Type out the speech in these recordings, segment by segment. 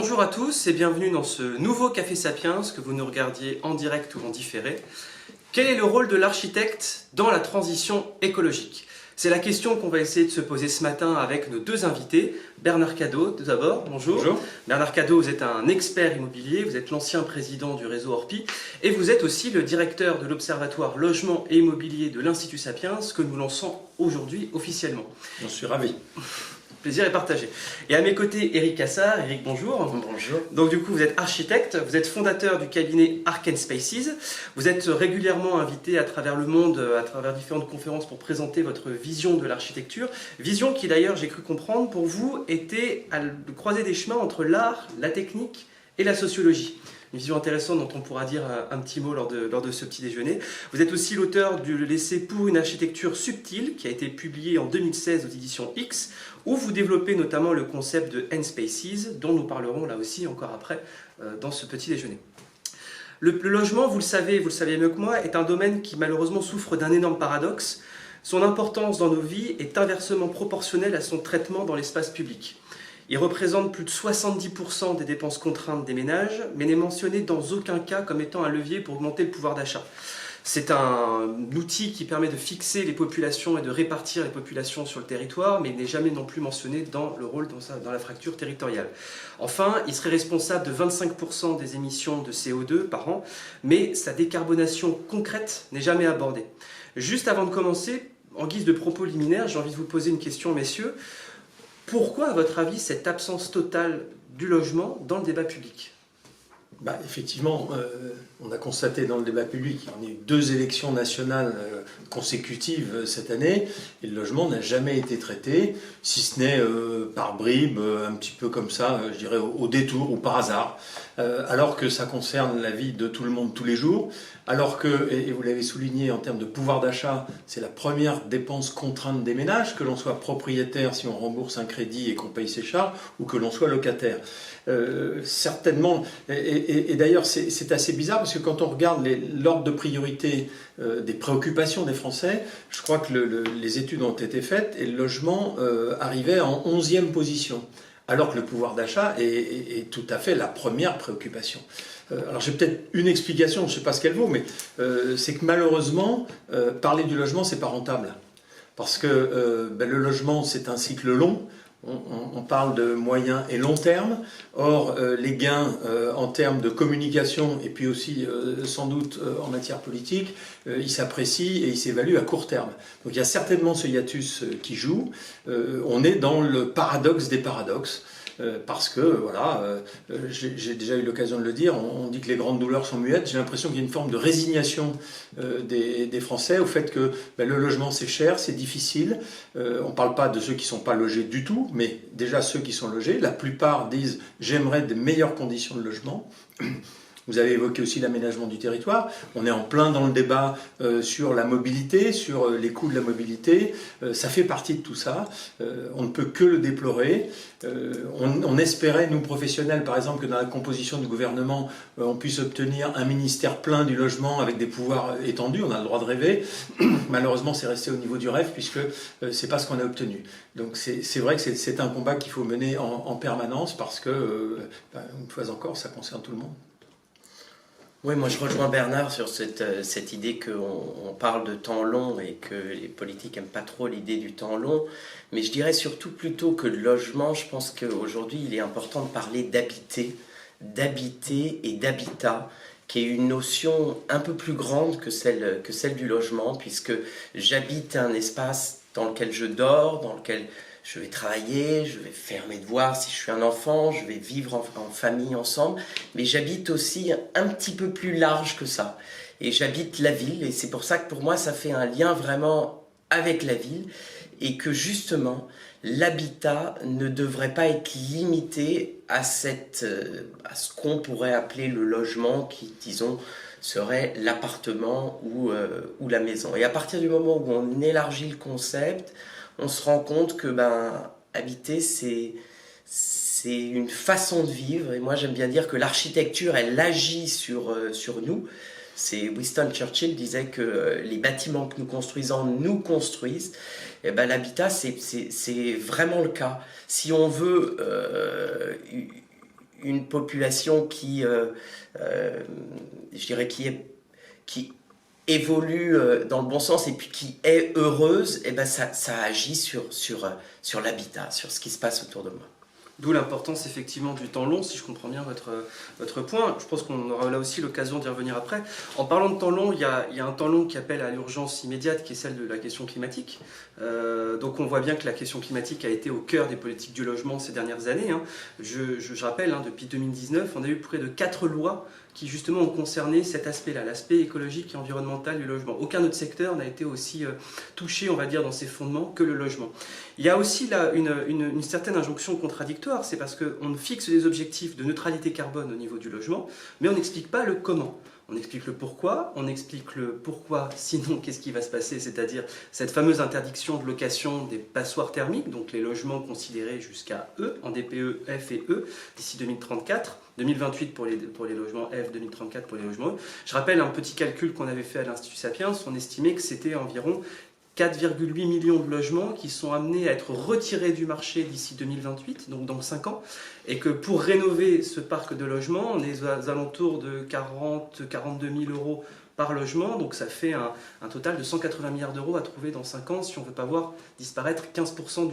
Bonjour à tous et bienvenue dans ce nouveau Café Sapiens, que vous nous regardiez en direct ou en différé. Quel est le rôle de l'architecte dans la transition écologique? C'est la question qu'on va essayer de se poser ce matin avec nos deux invités. Bernard Cadot, tout d'abord, bonjour. Bonjour. Bernard Cadot, vous êtes un expert immobilier, vous êtes l'ancien président du réseau Orpi et vous êtes aussi le directeur de l'Observatoire Logement et Immobilier de l'Institut Sapiens que nous lançons aujourd'hui officiellement. J'en suis ravi. Plaisir est partagé. Et à mes côtés, Eric Cassard. Eric, bonjour. Bonjour. Donc du coup, vous êtes architecte, vous êtes fondateur du cabinet Arc & Spaces. Vous êtes régulièrement invité à travers le monde, à travers différentes conférences pour présenter votre vision de l'architecture. Vision qui d'ailleurs, j'ai cru comprendre, pour vous, était à le croisé des chemins entre l'art, la technique et la sociologie. Une vision intéressante dont on pourra dire un petit mot lors de ce petit déjeuner. Vous êtes aussi l'auteur du l'essai Pour une architecture subtile, qui a été publié en 2016 aux éditions X, où vous développez notamment le concept de N-Spaces, dont nous parlerons là aussi encore après dans ce petit déjeuner. Le logement, vous le savez mieux que moi, est un domaine qui malheureusement souffre d'un énorme paradoxe. Son importance dans nos vies est inversement proportionnelle à son traitement dans l'espace public. Il représente plus de 70% des dépenses contraintes des ménages, mais n'est mentionné dans aucun cas comme étant un levier pour augmenter le pouvoir d'achat. C'est un outil qui permet de fixer les populations et de répartir les populations sur le territoire, mais il n'est jamais non plus mentionné dans le rôle dans la fracture territoriale. Enfin, il serait responsable de 25% des émissions de CO2 par an, mais sa décarbonation concrète n'est jamais abordée. Juste avant de commencer, en guise de propos liminaire, j'ai envie de vous poser une question, messieurs. Pourquoi, à votre avis, cette absence totale du logement dans le débat public ? Effectivement, on a constaté dans le débat public qu'il y a eu 2 élections nationales consécutives cette année et le logement n'a jamais été traité, si ce n'est par bribes, un petit peu comme ça, je dirais au détour ou par hasard, alors que ça concerne la vie de tout le monde tous les jours, alors que, et vous l'avez souligné en termes de pouvoir d'achat, c'est la première dépense contrainte des ménages, que l'on soit propriétaire si on rembourse un crédit et qu'on paye ses charges, ou que l'on soit locataire. Certainement, et d'ailleurs c'est assez bizarre parce que quand on regarde l'ordre de priorité des préoccupations des Français, je crois que les études ont été faites et le logement arrivait en 11e position, alors que le pouvoir d'achat est tout à fait la première préoccupation. Alors j'ai peut-être une explication, je ne sais pas ce qu'elle vaut, mais c'est que malheureusement, parler du logement, c'est pas rentable. Parce que le logement, c'est un cycle long. On parle de moyen et long terme. Or, les gains en termes de communication et puis aussi sans doute en matière politique, ils s'apprécient et ils s'évaluent à court terme. Donc il y a certainement ce hiatus qui joue. On est dans le paradoxe des paradoxes. Parce que, voilà, j'ai déjà eu l'occasion de le dire, on dit que les grandes douleurs sont muettes. J'ai l'impression qu'il y a une forme de résignation des Français au fait que le logement c'est cher, c'est difficile. On ne parle pas de ceux qui ne sont pas logés du tout, mais déjà ceux qui sont logés. La plupart disent « j'aimerais de meilleures conditions de logement ». Vous avez évoqué aussi l'aménagement du territoire. On est en plein dans le débat sur la mobilité, sur les coûts de la mobilité. Ça fait partie de tout ça. On ne peut que le déplorer. On espérait, nous professionnels, par exemple, que dans la composition du gouvernement, on puisse obtenir un ministère plein du logement avec des pouvoirs étendus. On a le droit de rêver. Malheureusement, c'est resté au niveau du rêve puisque c'est pas ce qu'on a obtenu. Donc c'est vrai que c'est un combat qu'il faut mener en permanence parce que, une fois encore, ça concerne tout le monde. Oui, moi je rejoins Bernard sur cette idée qu'on parle de temps long et que les politiques n'aiment pas trop l'idée du temps long. Mais je dirais surtout plutôt que de logement, je pense qu'aujourd'hui il est important de parler d'habiter et d'habitat, qui est une notion un peu plus grande que celle du logement, puisque j'habite un espace dans lequel je dors, dans lequel je vais travailler, je vais faire mes devoirs si je suis un enfant, je vais vivre en famille ensemble, mais j'habite aussi un petit peu plus large que ça. Et j'habite la ville, et c'est pour ça que pour moi ça fait un lien vraiment avec la ville, et que justement l'habitat ne devrait pas être limité à ce qu'on pourrait appeler le logement qui, disons, serait l'appartement ou la maison. Et à partir du moment où on élargit le concept, on se rend compte que habiter, c'est une façon de vivre. Et moi, j'aime bien dire que l'architecture, elle agit sur nous. C'est Winston Churchill disait que les bâtiments que nous construisons nous construisent. Et l'habitat, c'est vraiment le cas. Si on veut une population qui, je dirais, qui évolue dans le bon sens et puis qui est heureuse, et ben ça agit sur l'habitat, sur ce qui se passe autour de moi. D'où l'importance effectivement du temps long, si je comprends bien votre point. Je pense qu'on aura là aussi l'occasion d'y revenir après. En parlant de temps long, il y a un temps long qui appelle à l'urgence immédiate, qui est celle de la question climatique. Donc on voit bien que la question climatique a été au cœur des politiques du logement ces dernières années. Je rappelle, depuis 2019, on a eu près de 4 lois qui justement ont concerné cet aspect-là, l'aspect écologique et environnemental du logement. Aucun autre secteur n'a été aussi touché, on va dire, dans ses fondements que le logement. Il y a aussi là une certaine injonction contradictoire, c'est parce qu'on fixe des objectifs de neutralité carbone au niveau du logement, mais on n'explique pas le comment. On explique le pourquoi, sinon qu'est-ce qui va se passer, c'est-à-dire cette fameuse interdiction de location des passoires thermiques, donc les logements considérés jusqu'à E, en DPE, F et E, d'ici 2034, 2028 pour les logements F, 2034 pour les logements E. Je rappelle un petit calcul qu'on avait fait à l'Institut Sapiens, on estimait que c'était environ 4,8 millions de logements qui sont amenés à être retirés du marché d'ici 2028, donc dans 5 ans, et que pour rénover ce parc de logements, on est aux alentours de 42 000 euros par logement, donc ça fait un total de 180 milliards d'euros à trouver dans 5 ans si on ne veut pas voir disparaître 15%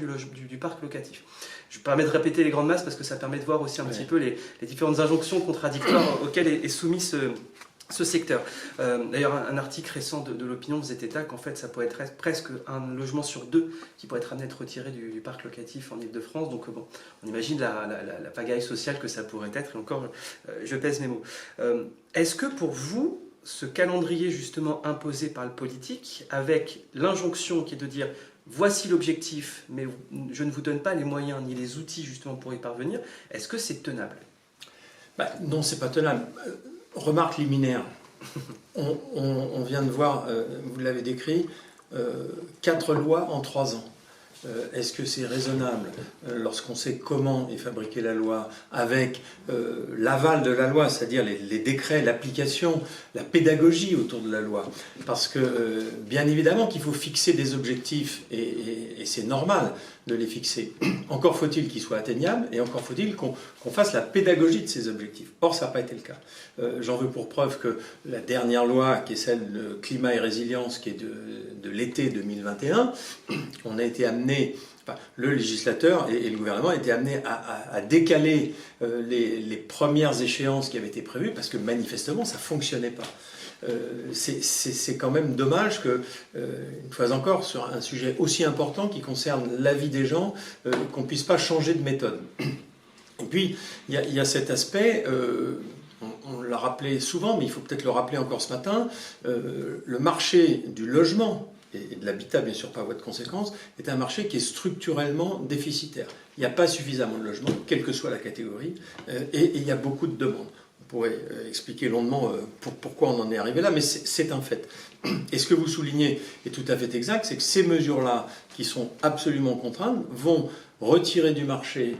du parc locatif. Je me permets de répéter les grandes masses parce que ça permet de voir aussi un petit peu les différentes injonctions contradictoires auxquelles est soumis ce secteur. D'ailleurs, un article récent de l'Opinion faisait état qu'en fait, ça pourrait être presque un logement sur 2 qui pourrait être amené à être retiré du parc locatif en Ile-de-France. Donc bon, on imagine la pagaille sociale que ça pourrait être. Et encore, je pèse mes mots. Est-ce que pour vous, ce calendrier justement imposé par le politique, avec l'injonction qui est de dire voici l'objectif, mais je ne vous donne pas les moyens ni les outils justement pour y parvenir, est-ce que c'est tenable ? Non, c'est pas tenable. Remarque liminaire. On vient de voir, vous l'avez décrit, 4 lois en 3 ans. Est-ce que c'est raisonnable lorsqu'on sait comment est fabriquée la loi, avec l'aval de la loi, c'est-à-dire les décrets, l'application, la pédagogie autour de la loi? Parce que bien évidemment qu'il faut fixer des objectifs, et c'est normal de les fixer. Encore faut-il qu'ils soient atteignables, et encore faut-il qu'on fasse la pédagogie de ces objectifs. Or, ça n'a pas été le cas. J'en veux pour preuve que la dernière loi, qui est celle de climat et résilience, qui est de l'été 2021, on a été amené, le législateur et le gouvernement étaient amenés à décaler les premières échéances qui avaient été prévues, parce que manifestement, ça ne fonctionnait pas. C'est quand même dommage que, une fois encore, sur un sujet aussi important qui concerne la vie des gens, qu'on ne puisse pas changer de méthode. Et puis, il y a cet aspect, on l'a rappelé souvent, mais il faut peut-être le rappeler encore ce matin, le marché du logement, et de l'habitat bien sûr par voie de conséquence, est un marché qui est structurellement déficitaire. Il n'y a pas suffisamment de logements, quelle que soit la catégorie, et il y a beaucoup de demandes. On pourrait expliquer longuement pourquoi on en est arrivé là, mais c'est un fait. Et ce que vous soulignez est tout à fait exact, c'est que ces mesures-là, qui sont absolument contraintes, vont retirer du marché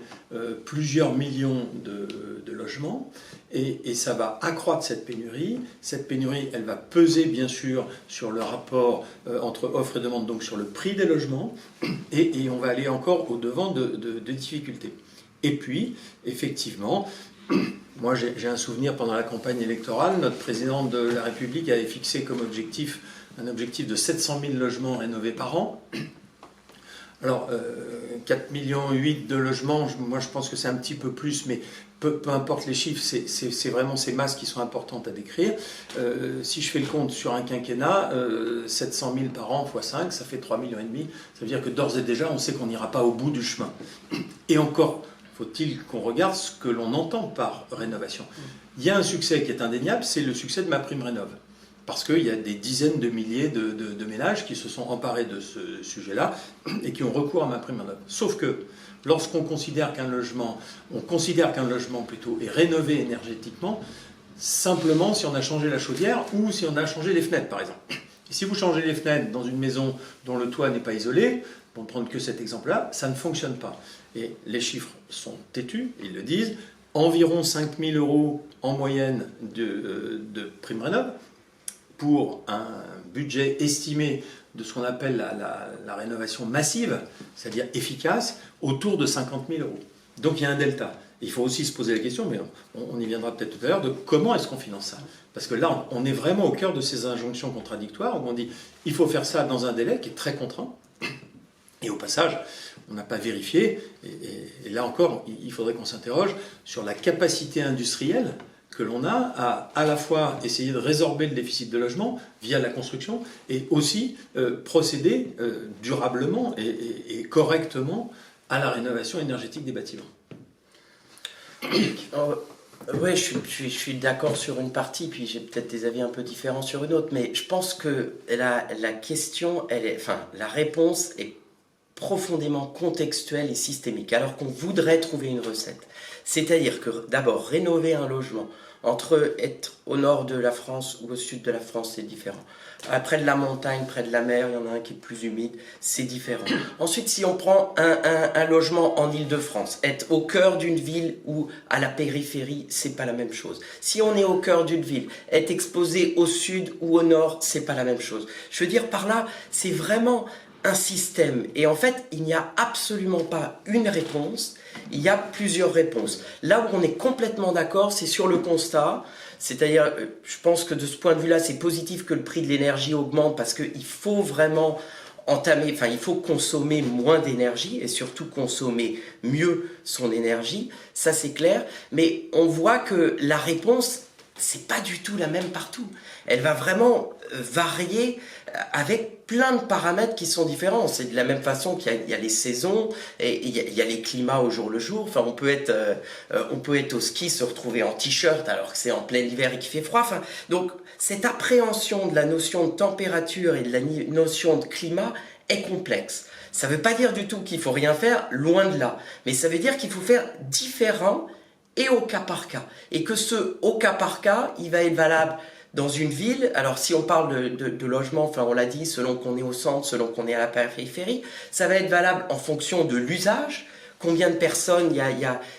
plusieurs millions de logements, et ça va accroître cette pénurie. Cette pénurie, elle va peser bien sûr sur le rapport entre offre et demande, donc sur le prix des logements, et on va aller encore au-devant de difficultés. Et puis, effectivement, moi j'ai un souvenir pendant la campagne électorale, notre président de la République avait fixé comme objectif un objectif de 700 000 logements rénovés par an. Alors, 4,8 millions de logements, moi je pense que c'est un petit peu plus, mais peu importe les chiffres, c'est vraiment ces masses qui sont importantes à décrire. Si je fais le compte sur un quinquennat, 700 000 par an x 5, ça fait 3,5 millions. Ça veut dire que d'ores et déjà, on sait qu'on n'ira pas au bout du chemin. Et encore, faut-il qu'on regarde ce que l'on entend par rénovation. Il y a un succès qui est indéniable, c'est le succès de MaPrimeRénov'. Parce qu'il y a des dizaines de milliers de ménages qui se sont emparés de ce sujet-là et qui ont recours à MaPrimeRénov'. Sauf que lorsqu'on considère qu'un logement, plutôt est rénové énergétiquement, simplement si on a changé la chaudière ou si on a changé les fenêtres, par exemple. Et si vous changez les fenêtres dans une maison dont le toit n'est pas isolé, pour ne prendre que cet exemple-là, ça ne fonctionne pas. Et les chiffres sont têtus, ils le disent, environ 5 000 € en moyenne de PrimeRénov', pour un budget estimé de ce qu'on appelle la rénovation massive, c'est-à-dire efficace, autour de 50 000 €. Donc il y a un delta. Il faut aussi se poser la question, mais on y viendra peut-être tout à l'heure, de comment est-ce qu'on finance ça? Parce que là, on est vraiment au cœur de ces injonctions contradictoires, où on dit il faut faire ça dans un délai qui est très contraint. Et au passage, on n'a pas vérifié, et là encore, il faudrait qu'on s'interroge sur la capacité industrielle que l'on a à la fois essayer de résorber le déficit de logement via la construction, et aussi procéder durablement et correctement à la rénovation énergétique des bâtiments. Oui, je suis d'accord sur une partie, puis j'ai peut-être des avis un peu différents sur une autre, mais je pense que la question, la réponse est profondément contextuelle et systémique, alors qu'on voudrait trouver une recette. C'est-à-dire que d'abord, rénover un logement, entre être au nord de la France ou au sud de la France, c'est différent. Près de la montagne, près de la mer, il y en a un qui est plus humide, c'est différent. Ensuite, si on prend un logement en Île-de-France, être au cœur d'une ville ou à la périphérie, c'est pas la même chose. Si on est au cœur d'une ville, être exposé au sud ou au nord, c'est pas la même chose. Je veux dire par là, c'est vraiment un système. Et en fait, il n'y a absolument pas une réponse, il y a plusieurs réponses. Là où on est complètement d'accord, c'est sur le constat. C'est-à-dire, je pense que de ce point de vue-là, c'est positif que le prix de l'énergie augmente parce qu'il faut vraiment il faut consommer moins d'énergie et surtout consommer mieux son énergie. Ça, c'est clair. Mais on voit que la réponse, c'est pas du tout la même partout. Elle va vraiment varier avec plein de paramètres qui sont différents. C'est de la même façon qu'il y a les saisons, et il y a les climats au jour le jour. Enfin, on peut être au ski, se retrouver en t-shirt alors que c'est en plein hiver et qu'il fait froid. Enfin, donc, cette appréhension de la notion de température et de la notion de climat est complexe. Ça ne veut pas dire du tout qu'il faut rien faire, loin de là. Mais ça veut dire qu'il faut faire différent et au cas par cas. Et que ce au cas par cas, il va être valable dans une ville. Alors si on parle de logement, enfin on l'a dit, selon qu'on est au centre, selon qu'on est à la périphérie, ça va être valable en fonction de l'usage. Combien de personnes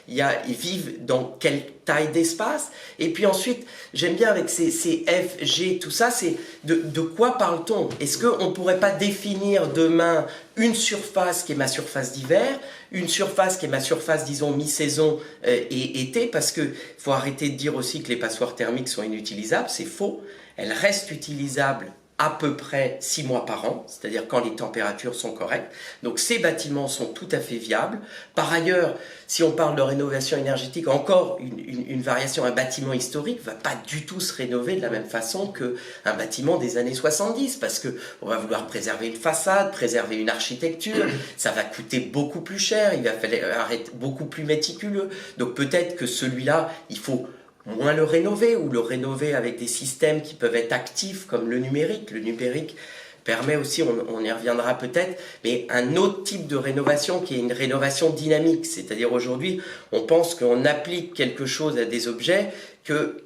ils vivent dans quelle taille d'espace. Et puis ensuite, j'aime bien avec ces F, G, tout ça, c'est de quoi parle-t-on? Est-ce qu'on ne pourrait pas définir demain une surface qui est ma surface d'hiver, une surface qui est ma surface, disons, mi-saison et été, parce qu'il faut arrêter de dire aussi que les passoires thermiques sont inutilisables, c'est faux. Elles restent utilisables à peu près 6 mois par an, c'est-à-dire quand les températures sont correctes. Donc ces bâtiments sont tout à fait viables. Par ailleurs, si on parle de rénovation énergétique, encore une variation, un bâtiment historique ne va pas du tout se rénover de la même façon qu'un bâtiment des années 70, parce qu'on va vouloir préserver une façade, préserver une architecture, ça va coûter beaucoup plus cher, il va falloir être beaucoup plus méticuleux. Donc peut-être que celui-là, il faut moins le rénover, ou le rénover avec des systèmes qui peuvent être actifs comme le numérique. Le numérique permet aussi, on y reviendra peut-être, mais un autre type de rénovation qui est une rénovation dynamique. C'est-à-dire aujourd'hui, on pense qu'on applique quelque chose à des objets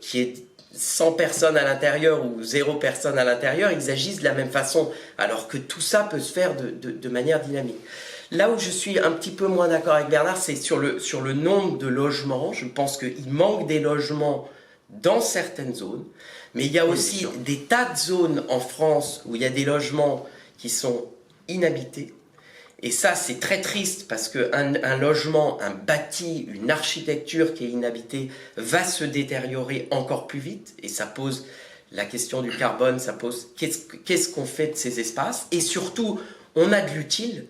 qui est 100 personnes à l'intérieur ou 0 personnes à l'intérieur, ils agissent de la même façon, alors que tout ça peut se faire de manière dynamique. Là où je suis un petit peu moins d'accord avec Bernard, c'est sur le nombre de logements. Je pense qu'il manque des logements dans certaines zones, mais il y a aussi des tas de zones en France où il y a des logements qui sont inhabités. Et ça, c'est très triste parce qu'un logement, un bâti, une architecture qui est inhabitée va se détériorer encore plus vite. Et ça pose la question du carbone, ça pose qu'est-ce qu'on fait de ces espaces. Et surtout, on a de l'utile,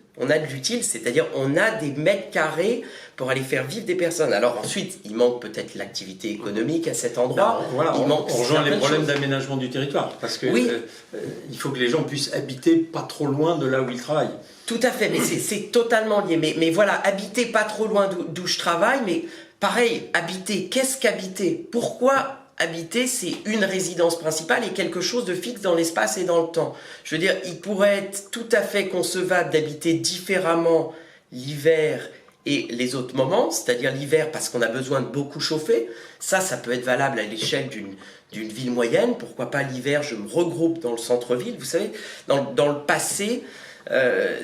c'est-à-dire on a des mètres carrés pour aller faire vivre des personnes. Alors ensuite, il manque peut-être l'activité économique à cet endroit. Alors, voilà, on rejoint les problèmes d'aménagement du territoire, parce que il faut que les gens puissent habiter pas trop loin de là où ils travaillent. Tout à fait, mais c'est totalement lié. Mais voilà, habiter pas trop loin d'où je travaille, mais pareil, habiter, qu'est-ce qu'habiter? Pourquoi habiter, c'est une résidence principale et quelque chose de fixe dans l'espace et dans le temps. Je veux dire, il pourrait être tout à fait concevable d'habiter différemment l'hiver et les autres moments, c'est-à-dire l'hiver parce qu'on a besoin de beaucoup chauffer. Ça peut être valable à l'échelle d'une ville moyenne. Pourquoi pas l'hiver, je me regroupe dans le centre-ville. Vous savez, dans le passé,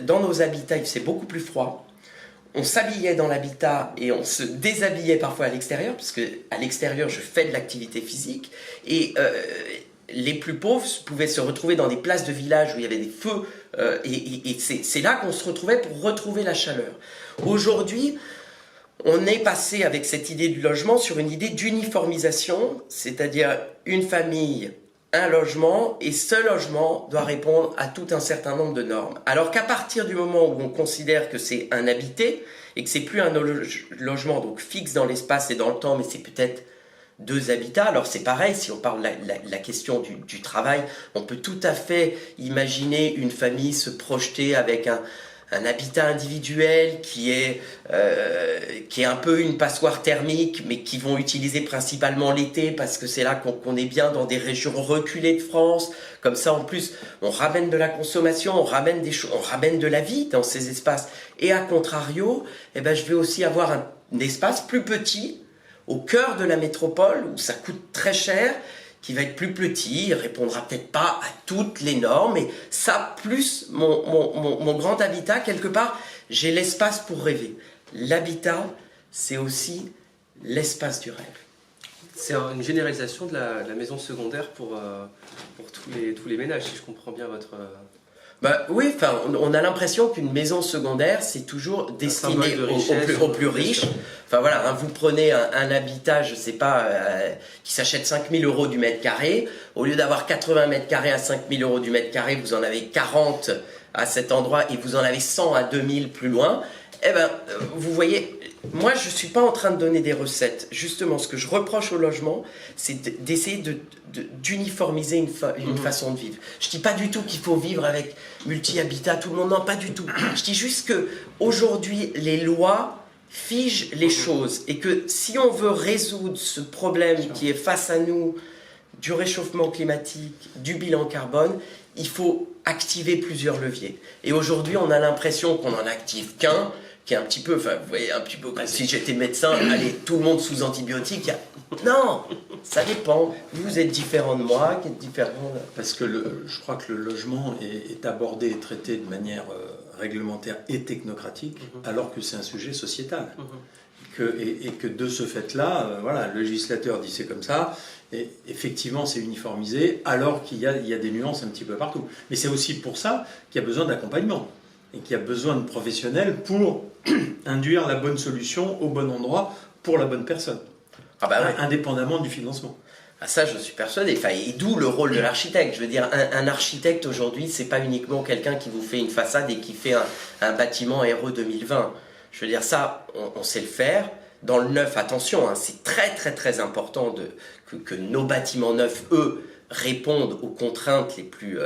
dans nos habitats, il faisait beaucoup plus froid. On s'habillait dans l'habitat et on se déshabillait parfois à l'extérieur, parce qu'à l'extérieur, je fais de l'activité physique. Et les plus pauvres pouvaient se retrouver dans des places de village où il y avait des feux. Et c'est là qu'on se retrouvait pour retrouver la chaleur. Aujourd'hui, on est passé avec cette idée du logement sur une idée d'uniformisation, c'est-à-dire une famille, un logement, et ce logement doit répondre à tout un certain nombre de normes. Alors qu'à partir du moment où on considère que c'est un habité, et que c'est plus un logement donc fixe dans l'espace et dans le temps, mais c'est peut-être 2 habitats. Alors c'est pareil, si on parle de la question du travail, on peut tout à fait imaginer une famille se projeter avec un habitat individuel qui est un peu une passoire thermique, mais qui vont utiliser principalement l'été parce que c'est là qu'on est bien dans des régions reculées de France. Comme ça, en plus, on ramène de la consommation, on ramène des choses, on ramène de la vie dans ces espaces. Et à contrario, eh ben, je vais aussi avoir un espace plus petit au cœur de la métropole où ça coûte très cher, qui va être plus petit, il répondra peut-être pas à toutes les normes, et ça, plus mon grand habitat, quelque part, j'ai l'espace pour rêver. L'habitat, c'est aussi l'espace du rêve. C'est une généralisation de la maison secondaire pour tous les ménages, si je comprends bien votre... Bah, oui, enfin, on a l'impression qu'une maison secondaire, c'est toujours destiné aux plus riches. Enfin voilà, hein, vous prenez un habitat, je sais pas, qui s'achète 5 000 € du mètre carré. Au lieu d'avoir 80 mètres carrés à 5 000 € du mètre carré, vous en avez 40 à cet endroit et vous en avez 100 à 2000 plus loin. Eh ben, vous voyez, moi je suis pas en train de donner des recettes. Justement, ce que je reproche au logement, c'est d'essayer d'uniformiser une façon de vivre. Je dis pas du tout qu'il faut vivre avec multi-habitat, tout le monde, non, pas du tout. Je dis juste que aujourd'hui, les lois figent les choses et que si on veut résoudre ce problème qui est face à nous, du réchauffement climatique, du bilan carbone, il faut activer plusieurs leviers. Et aujourd'hui, on a l'impression qu'on en active qu'un, qui est un petit peu, enfin, vous voyez, un petit peu comme si j'étais médecin, allez, tout le monde sous antibiotiques. Non, ça dépend. Vous êtes différent de moi, qui êtes différent de... Parce que je crois que le logement est abordé et traité de manière réglementaire et technocratique, alors que c'est un sujet sociétal. Et que de ce fait-là, voilà, le législateur dit c'est comme ça, et effectivement c'est uniformisé, alors qu'il y a des nuances un petit peu partout. Mais c'est aussi pour ça qu'il y a besoin d'accompagnement, et qu'il y a besoin de professionnels pour induire la bonne solution au bon endroit pour la bonne personne, Ah bah ouais. indépendamment du financement. Ah ça, je suis persuadé. Enfin, et d'où le rôle de l'architecte. Je veux dire, un architecte aujourd'hui, c'est pas uniquement quelqu'un qui vous fait une façade et qui fait un bâtiment RE 2020. Je veux dire, ça, on sait le faire. Dans le neuf, attention, hein, c'est très très très important que nos bâtiments neufs, eux, répondent aux contraintes les plus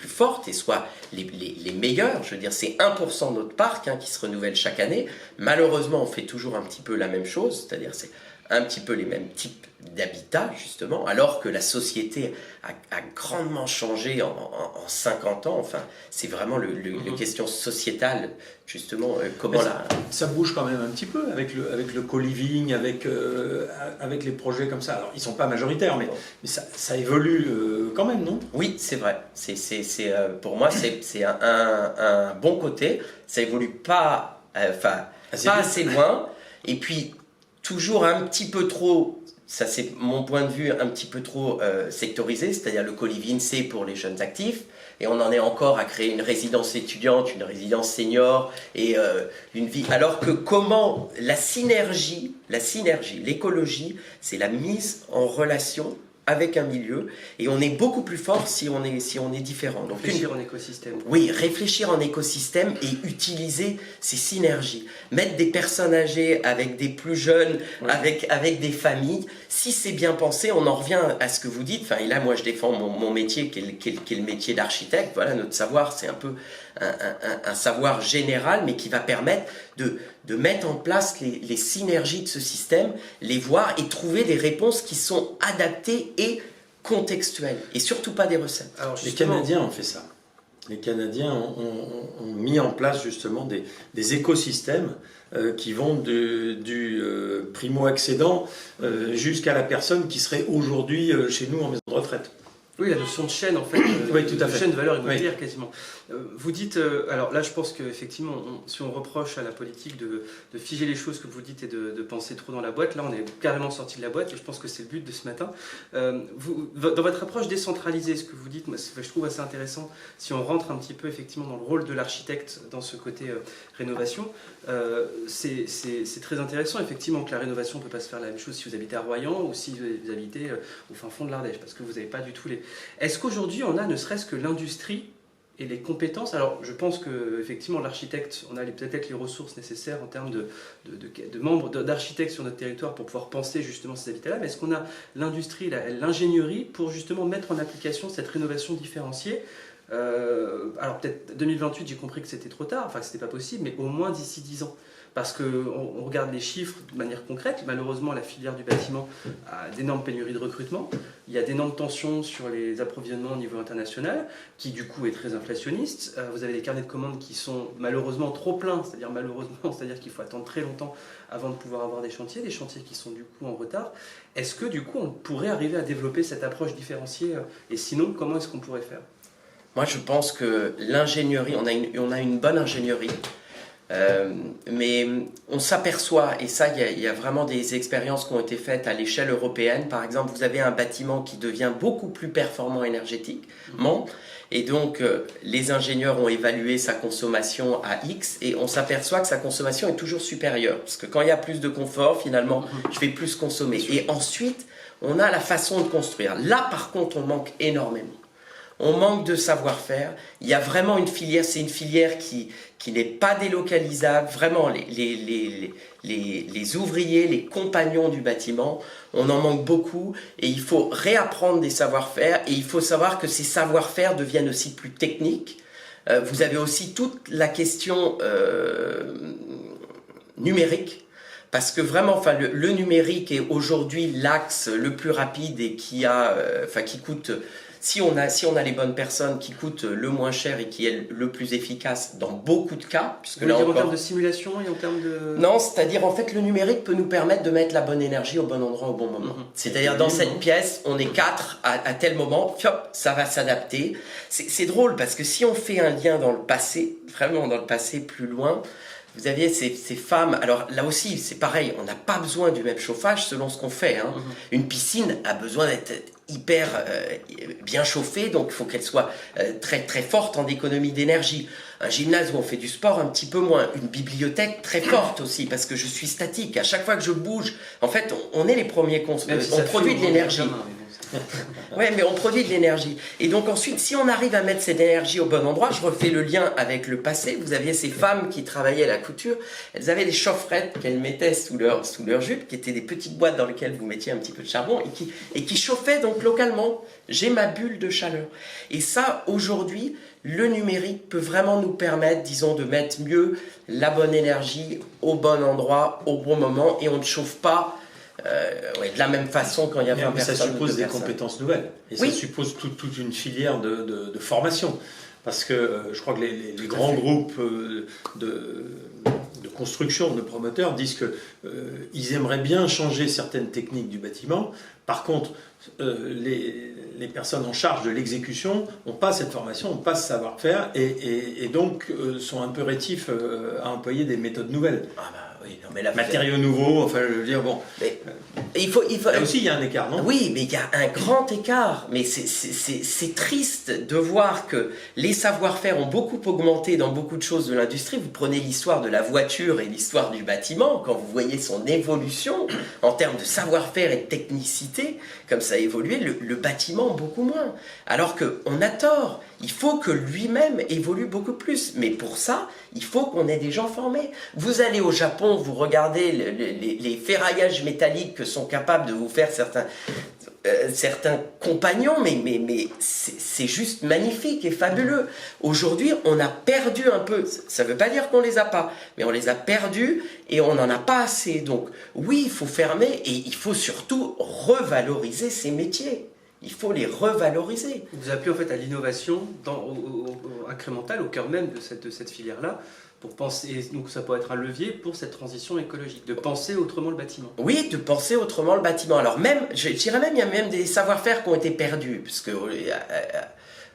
fortes et soient les meilleures. Je veux dire, c'est 1% de notre parc qui se renouvelle chaque année. Malheureusement, on fait toujours un petit peu la même chose, c'est-à-dire c'est un petit peu les mêmes types d'habitat, justement, alors que la société a grandement changé en 50 ans. Enfin, c'est vraiment le question sociétale, justement, comment ça bouge quand même un petit peu avec le co-living, avec les projets comme ça. Alors, ils ne sont pas majoritaires, mais ça évolue quand même, non? Oui, c'est vrai. Pour moi, c'est un bon côté. Ça évolue pas assez loin. Et puis, toujours un petit peu trop, ça c'est mon point de vue, un petit peu trop sectorisé, c'est-à-dire le co-living, c'est pour les jeunes actifs, et on en est encore à créer une résidence étudiante, une résidence senior, et une vie. Alors que comment la synergie, l'écologie, c'est la mise en relation avec un milieu, et on est beaucoup plus fort si on est différent. Donc, réfléchir en écosystème. Oui, réfléchir en écosystème et utiliser ces synergies. Mettre des personnes âgées avec des plus jeunes, oui, avec des familles. Si c'est bien pensé, on en revient à ce que vous dites. Enfin, et là, moi, je défends mon métier qui est le métier d'architecte. Voilà, notre savoir, c'est un peu un savoir général, mais qui va permettre de mettre en place les synergies de ce système, les voir et trouver des réponses qui sont adaptées et contextuelles, et surtout pas des recettes. Alors, les Canadiens ont fait ça. Les Canadiens ont mis en place justement des écosystèmes qui vont du primo-accédant jusqu'à la personne qui serait aujourd'hui chez nous en maison de retraite. Oui, la notion de chaîne, en fait, Oui, tout à de fait. chaîne de valeur immobilière Oui. quasiment. Vous dites, alors là je pense qu'effectivement, si on reproche à la politique de figer les choses que vous dites et de penser trop dans la boîte, là on est carrément sorti de la boîte et je pense que c'est le but de ce matin. Dans votre approche décentralisée, ce que vous dites, moi, je trouve assez intéressant, si on rentre un petit peu effectivement dans le rôle de l'architecte dans ce côté rénovation, c'est très intéressant effectivement que la rénovation ne peut pas se faire la même chose si vous habitez à Royan ou si vous habitez au fin fond de l'Ardèche, parce que vous n'avez pas du tout les... Est-ce qu'aujourd'hui on a ne serait-ce que l'industrie et les compétences? Alors je pense qu'effectivement l'architecte, on a peut-être les ressources nécessaires en termes de membres d'architectes sur notre territoire pour pouvoir penser justement ces habitats-là, mais est-ce qu'on a l'industrie, l'ingénierie pour justement mettre en application cette rénovation différenciée? Alors peut-être 2028, j'ai compris que c'était trop tard, enfin que c'était pas possible, mais au moins d'ici 10 ans. Parce qu'on regarde les chiffres de manière concrète, malheureusement la filière du bâtiment a d'énormes pénuries de recrutement, il y a d'énormes tensions sur les approvisionnements au niveau international, qui du coup est très inflationniste. Vous avez des carnets de commandes qui sont malheureusement trop pleins, c'est-à-dire qu'il faut attendre très longtemps avant de pouvoir avoir des chantiers qui sont du coup en retard. Est-ce que du coup on pourrait arriver à développer cette approche différenciée, et sinon comment est-ce qu'on pourrait faire? Moi, je pense que l'ingénierie, on a une bonne ingénierie, mais on s'aperçoit, et ça, il y a vraiment des expériences qui ont été faites à l'échelle européenne. Par exemple, vous avez un bâtiment qui devient beaucoup plus performant énergétiquement, et donc les ingénieurs ont évalué sa consommation à X, et on s'aperçoit que sa consommation est toujours supérieure, parce que quand il y a plus de confort, finalement, je vais plus consommer. Et ensuite, on a la façon de construire. Là, par contre, on manque énormément. On manque de savoir-faire. Il y a vraiment une filière, c'est une filière qui n'est pas délocalisable. Vraiment, les ouvriers, les compagnons du bâtiment, on en manque beaucoup. Et il faut réapprendre des savoir-faire. Et il faut savoir que ces savoir-faire deviennent aussi plus techniques. Vous avez aussi toute la question numérique. Parce que vraiment, enfin, le numérique est aujourd'hui l'axe le plus rapide et qui coûte... Si on a les bonnes personnes, qui coûtent le moins cher et qui est le plus efficace dans beaucoup de cas, puisque là encore, en termes de simulation et en termes de... Non, c'est-à-dire en fait le numérique peut nous permettre de mettre la bonne énergie au bon endroit au bon moment. C'est-à-dire dans cette pièce, on est 4 à tel moment, hop, ça va s'adapter. C'est drôle parce que si on fait un lien dans le passé, vraiment dans le passé plus loin, vous aviez ces femmes, alors là aussi c'est pareil, on n'a pas besoin du même chauffage selon ce qu'on fait. Hein. Une piscine a besoin d'être hyper bien chauffée, donc il faut qu'elle soit très très forte en économie d'énergie. Un gymnase où on fait du sport, un petit peu moins. Une bibliothèque très forte aussi, parce que je suis statique. À chaque fois que je bouge, en fait, on est les premiers on produit de l'énergie. Oui, mais on produit de l'énergie. Et donc ensuite, si on arrive à mettre cette énergie au bon endroit, je refais le lien avec le passé. Vous aviez ces femmes qui travaillaient à la couture. Elles avaient des chaufferettes qu'elles mettaient sous leur jupe, qui étaient des petites boîtes dans lesquelles vous mettiez un petit peu de charbon et qui chauffaient donc localement. J'ai ma bulle de chaleur. Et ça, aujourd'hui, le numérique peut vraiment nous permettre, disons, de mettre mieux la bonne énergie au bon endroit, au bon moment, et on ne chauffe pas de la même façon quand il y a 20 personnes. Ça suppose des compétences nouvelles. Et oui. Ça suppose toute une filière de formation. Parce que je crois que les grands groupes de construction, de promoteurs, disent qu'ils aimeraient bien changer certaines techniques du bâtiment. Par contre, les personnes en charge de l'exécution n'ont pas cette formation, n'ont pas ce savoir-faire et donc sont un peu rétifs à employer des méthodes nouvelles. Ah bah oui, non, mais là, matériaux nouveaux, enfin je veux dire, bon. Mais il faut... Là aussi il y a un écart, non? Oui, mais il y a un grand écart. Mais c'est triste de voir que les savoir-faire ont beaucoup augmenté dans beaucoup de choses de l'industrie. Vous prenez l'histoire de la voiture et l'histoire du bâtiment, quand vous voyez son évolution en termes de savoir-faire et de technicité, comme ça a évolué, le bâtiment beaucoup moins. Alors qu'on a tort. Il faut que lui-même évolue beaucoup plus. Mais pour ça, il faut qu'on ait des gens formés. Vous allez au Japon, vous regardez les ferraillages métalliques que sont capables de vous faire certains compagnons, mais c'est juste magnifique et fabuleux. Aujourd'hui, on a perdu un peu. Ça ne veut pas dire qu'on les a pas, mais on les a perdus et on n'en a pas assez. Donc oui, il faut fermer et il faut surtout revaloriser ces métiers. Il faut les revaloriser. Vous appelez en fait à l'innovation incrémentale au cœur même de cette filière-là, pour penser, donc ça peut être un levier pour cette transition écologique, de penser autrement le bâtiment. Oui, de penser autrement le bâtiment. Alors même, je dirais même, il y a même des savoir-faire qui ont été perdus, parce que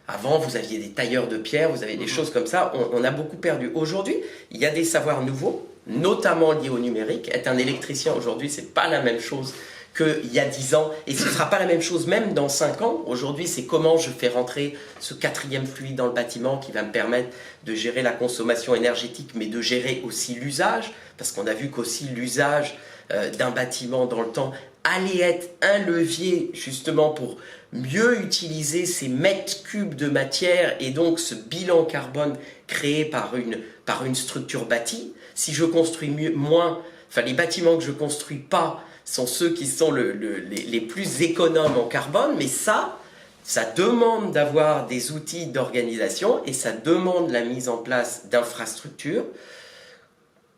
avant, vous aviez des tailleurs de pierre, vous avez des choses comme ça, on a beaucoup perdu. Aujourd'hui, il y a des savoirs nouveaux, notamment liés au numérique. Être un électricien aujourd'hui, c'est pas la même chose qu'il y a 10 ans, et ce ne sera pas la même chose même dans 5 ans. Aujourd'hui, c'est comment je fais rentrer ce 4e fluide dans le bâtiment qui va me permettre de gérer la consommation énergétique, mais de gérer aussi l'usage, parce qu'on a vu qu'aussi l'usage d'un bâtiment dans le temps allait être un levier justement pour mieux utiliser ces mètres cubes de matière et donc ce bilan carbone créé par une structure bâtie. Si je construis moins, enfin les bâtiments que je construis pas sont ceux qui sont les plus économes en carbone, mais ça demande d'avoir des outils d'organisation et ça demande la mise en place d'infrastructures.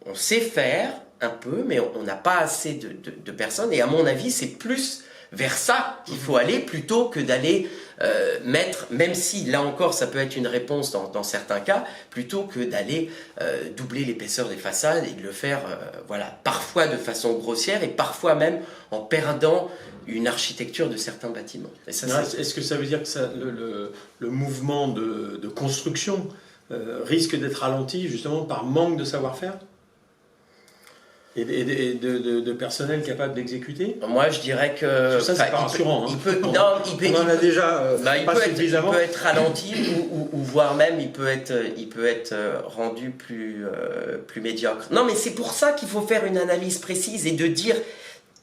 On sait faire un peu, mais on n'a pas assez de personnes, et à mon avis, c'est plus vers ça qu'il faut aller plutôt que d'aller mettre, même si là encore ça peut être une réponse dans certains cas, plutôt que d'aller doubler l'épaisseur des façades et de le faire voilà, parfois de façon grossière et parfois même en perdant une architecture de certains bâtiments. Est-ce que ça veut dire que le mouvement de construction risque d'être ralenti justement par manque de savoir-faire et de personnel capable d'exécuter? Moi, je dirais que... Ça, c'est pas rassurant. On en a déjà pas suffisamment. Il peut être ralenti ou voire même il peut être rendu plus médiocre. Non, mais c'est pour ça qu'il faut faire une analyse précise et de dire...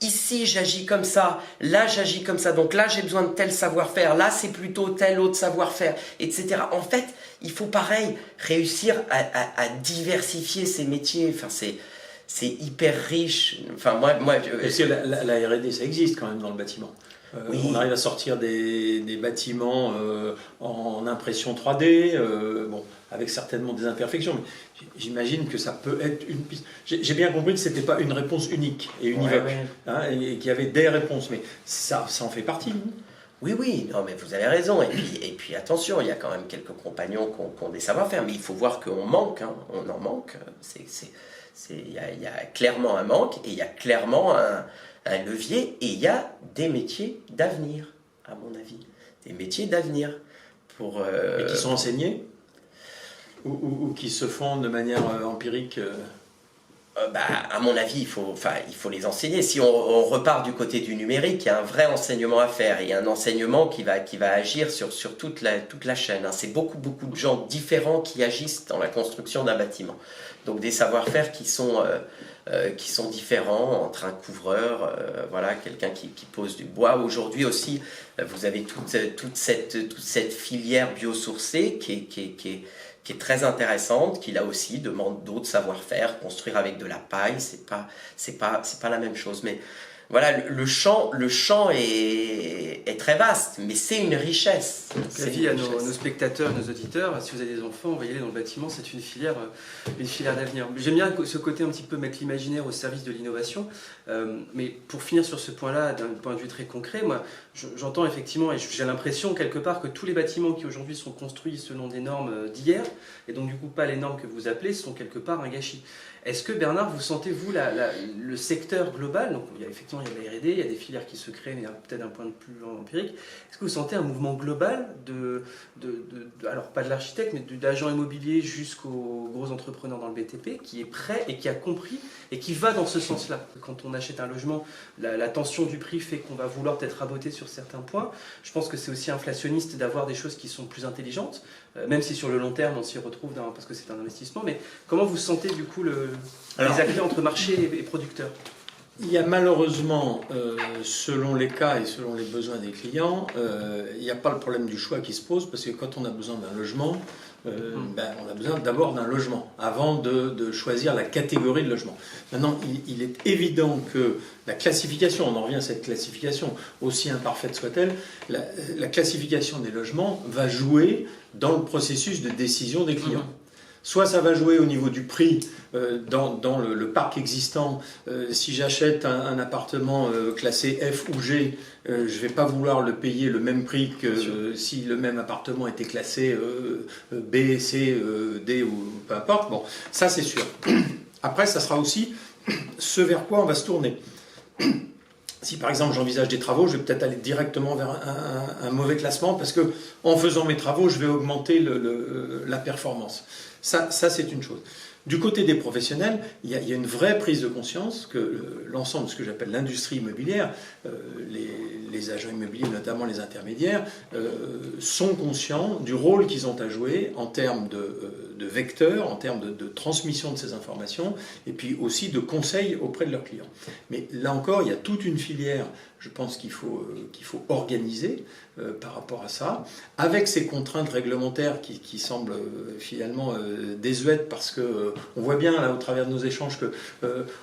Ici, j'agis comme ça, là, j'agis comme ça, donc là, j'ai besoin de tel savoir-faire, là, c'est plutôt tel autre savoir-faire, etc. En fait, il faut pareil, réussir à diversifier ces métiers, enfin, c'est hyper riche. Enfin, Parce que la R&D, ça existe quand même dans le bâtiment. Oui. On arrive à sortir des bâtiments en impression 3D, bon, avec certainement des imperfections, mais j'imagine que ça peut être une piste. J'ai bien compris que ce n'était pas une réponse unique et univoque, hein, et qu'il y avait des réponses, mais ça en fait partie. Oui, non, mais vous avez raison. Et puis attention, il y a quand même quelques compagnons qui ont des savoir-faire, mais il faut voir qu'on manque, hein, on en manque. Il y a clairement un manque et il y a clairement un levier et il y a des métiers d'avenir, à mon avis. Des métiers d'avenir. Et qui sont enseignés ou qui se font de manière empirique à mon avis, il faut les enseigner. Si on repart du côté du numérique, il y a un vrai enseignement à faire. Il y a un enseignement qui va agir sur toute la chaîne. Hein. C'est beaucoup de gens différents qui agissent dans la construction d'un bâtiment. Donc des savoir-faire qui sont différents entre un couvreur, voilà, quelqu'un qui pose du bois. Aujourd'hui aussi, vous avez toute cette filière biosourcée qui est très intéressante, qui là aussi demande d'autres savoir-faire. Construire avec de la paille, c'est pas la même chose. Mais voilà, le champ est très vaste, mais c'est une richesse. Avis à nos spectateurs, nos auditeurs, si vous avez des enfants, envoyez-les dans le bâtiment, c'est une filière d'avenir. J'aime bien ce côté un petit peu mettre l'imaginaire au service de l'innovation, mais pour finir sur ce point-là, d'un point de vue très concret, moi j'entends effectivement, et j'ai l'impression quelque part que tous les bâtiments qui aujourd'hui sont construits selon des normes d'hier, et donc du coup pas les normes que vous appelez, sont quelque part un gâchis. Est-ce que Bernard, vous sentez vous le secteur global, donc il y a effectivement il y a la R&D, il y a des filières qui se créent, mais peut-être d'un point de vue plus empirique, est-ce que vous sentez un mouvement global alors pas de l'architecte, mais d'agents immobiliers jusqu'aux gros entrepreneurs dans le BTP, qui est prêt et qui a compris et qui va dans ce sens-là? Quand on achète un logement, la tension du prix fait qu'on va vouloir peut-être raboter sur certains points. Je pense que c'est aussi inflationniste d'avoir des choses qui sont plus intelligentes, même si sur le long terme on s'y retrouve parce que c'est un investissement. Mais comment vous sentez du coup les acteurs entre marché et producteurs? Il y a malheureusement, selon les cas et selon les besoins des clients, il n'y a pas le problème du choix qui se pose, parce que quand on a besoin d'un logement, on a besoin d'abord d'un logement, avant de choisir la catégorie de logement. Maintenant, il est évident que la classification, on en revient à cette classification, aussi imparfaite soit-elle, la classification des logements va jouer dans le processus de décision des clients. Soit ça va jouer au niveau du prix dans le parc existant. Si j'achète un appartement classé F ou G, je ne vais pas vouloir le payer le même prix que si le même appartement était classé B, C, D ou peu importe. Bon, ça c'est sûr. Après, ça sera aussi ce vers quoi on va se tourner. Si par exemple j'envisage des travaux, je vais peut-être aller directement vers un mauvais classement parce que en faisant mes travaux, je vais augmenter la performance. Ça c'est une chose. Du côté des professionnels, il y a une vraie prise de conscience que l'ensemble de ce que j'appelle l'industrie immobilière, les agents immobiliers, notamment les intermédiaires, sont conscients du rôle qu'ils ont à jouer en termes de vecteurs, en termes de transmission de ces informations, et puis aussi de conseils auprès de leurs clients. Mais là encore, il y a toute une filière, je pense qu'il faut organiser par rapport à ça, avec ces contraintes réglementaires qui semblent finalement désuètes parce que on voit bien là au travers de nos échanges que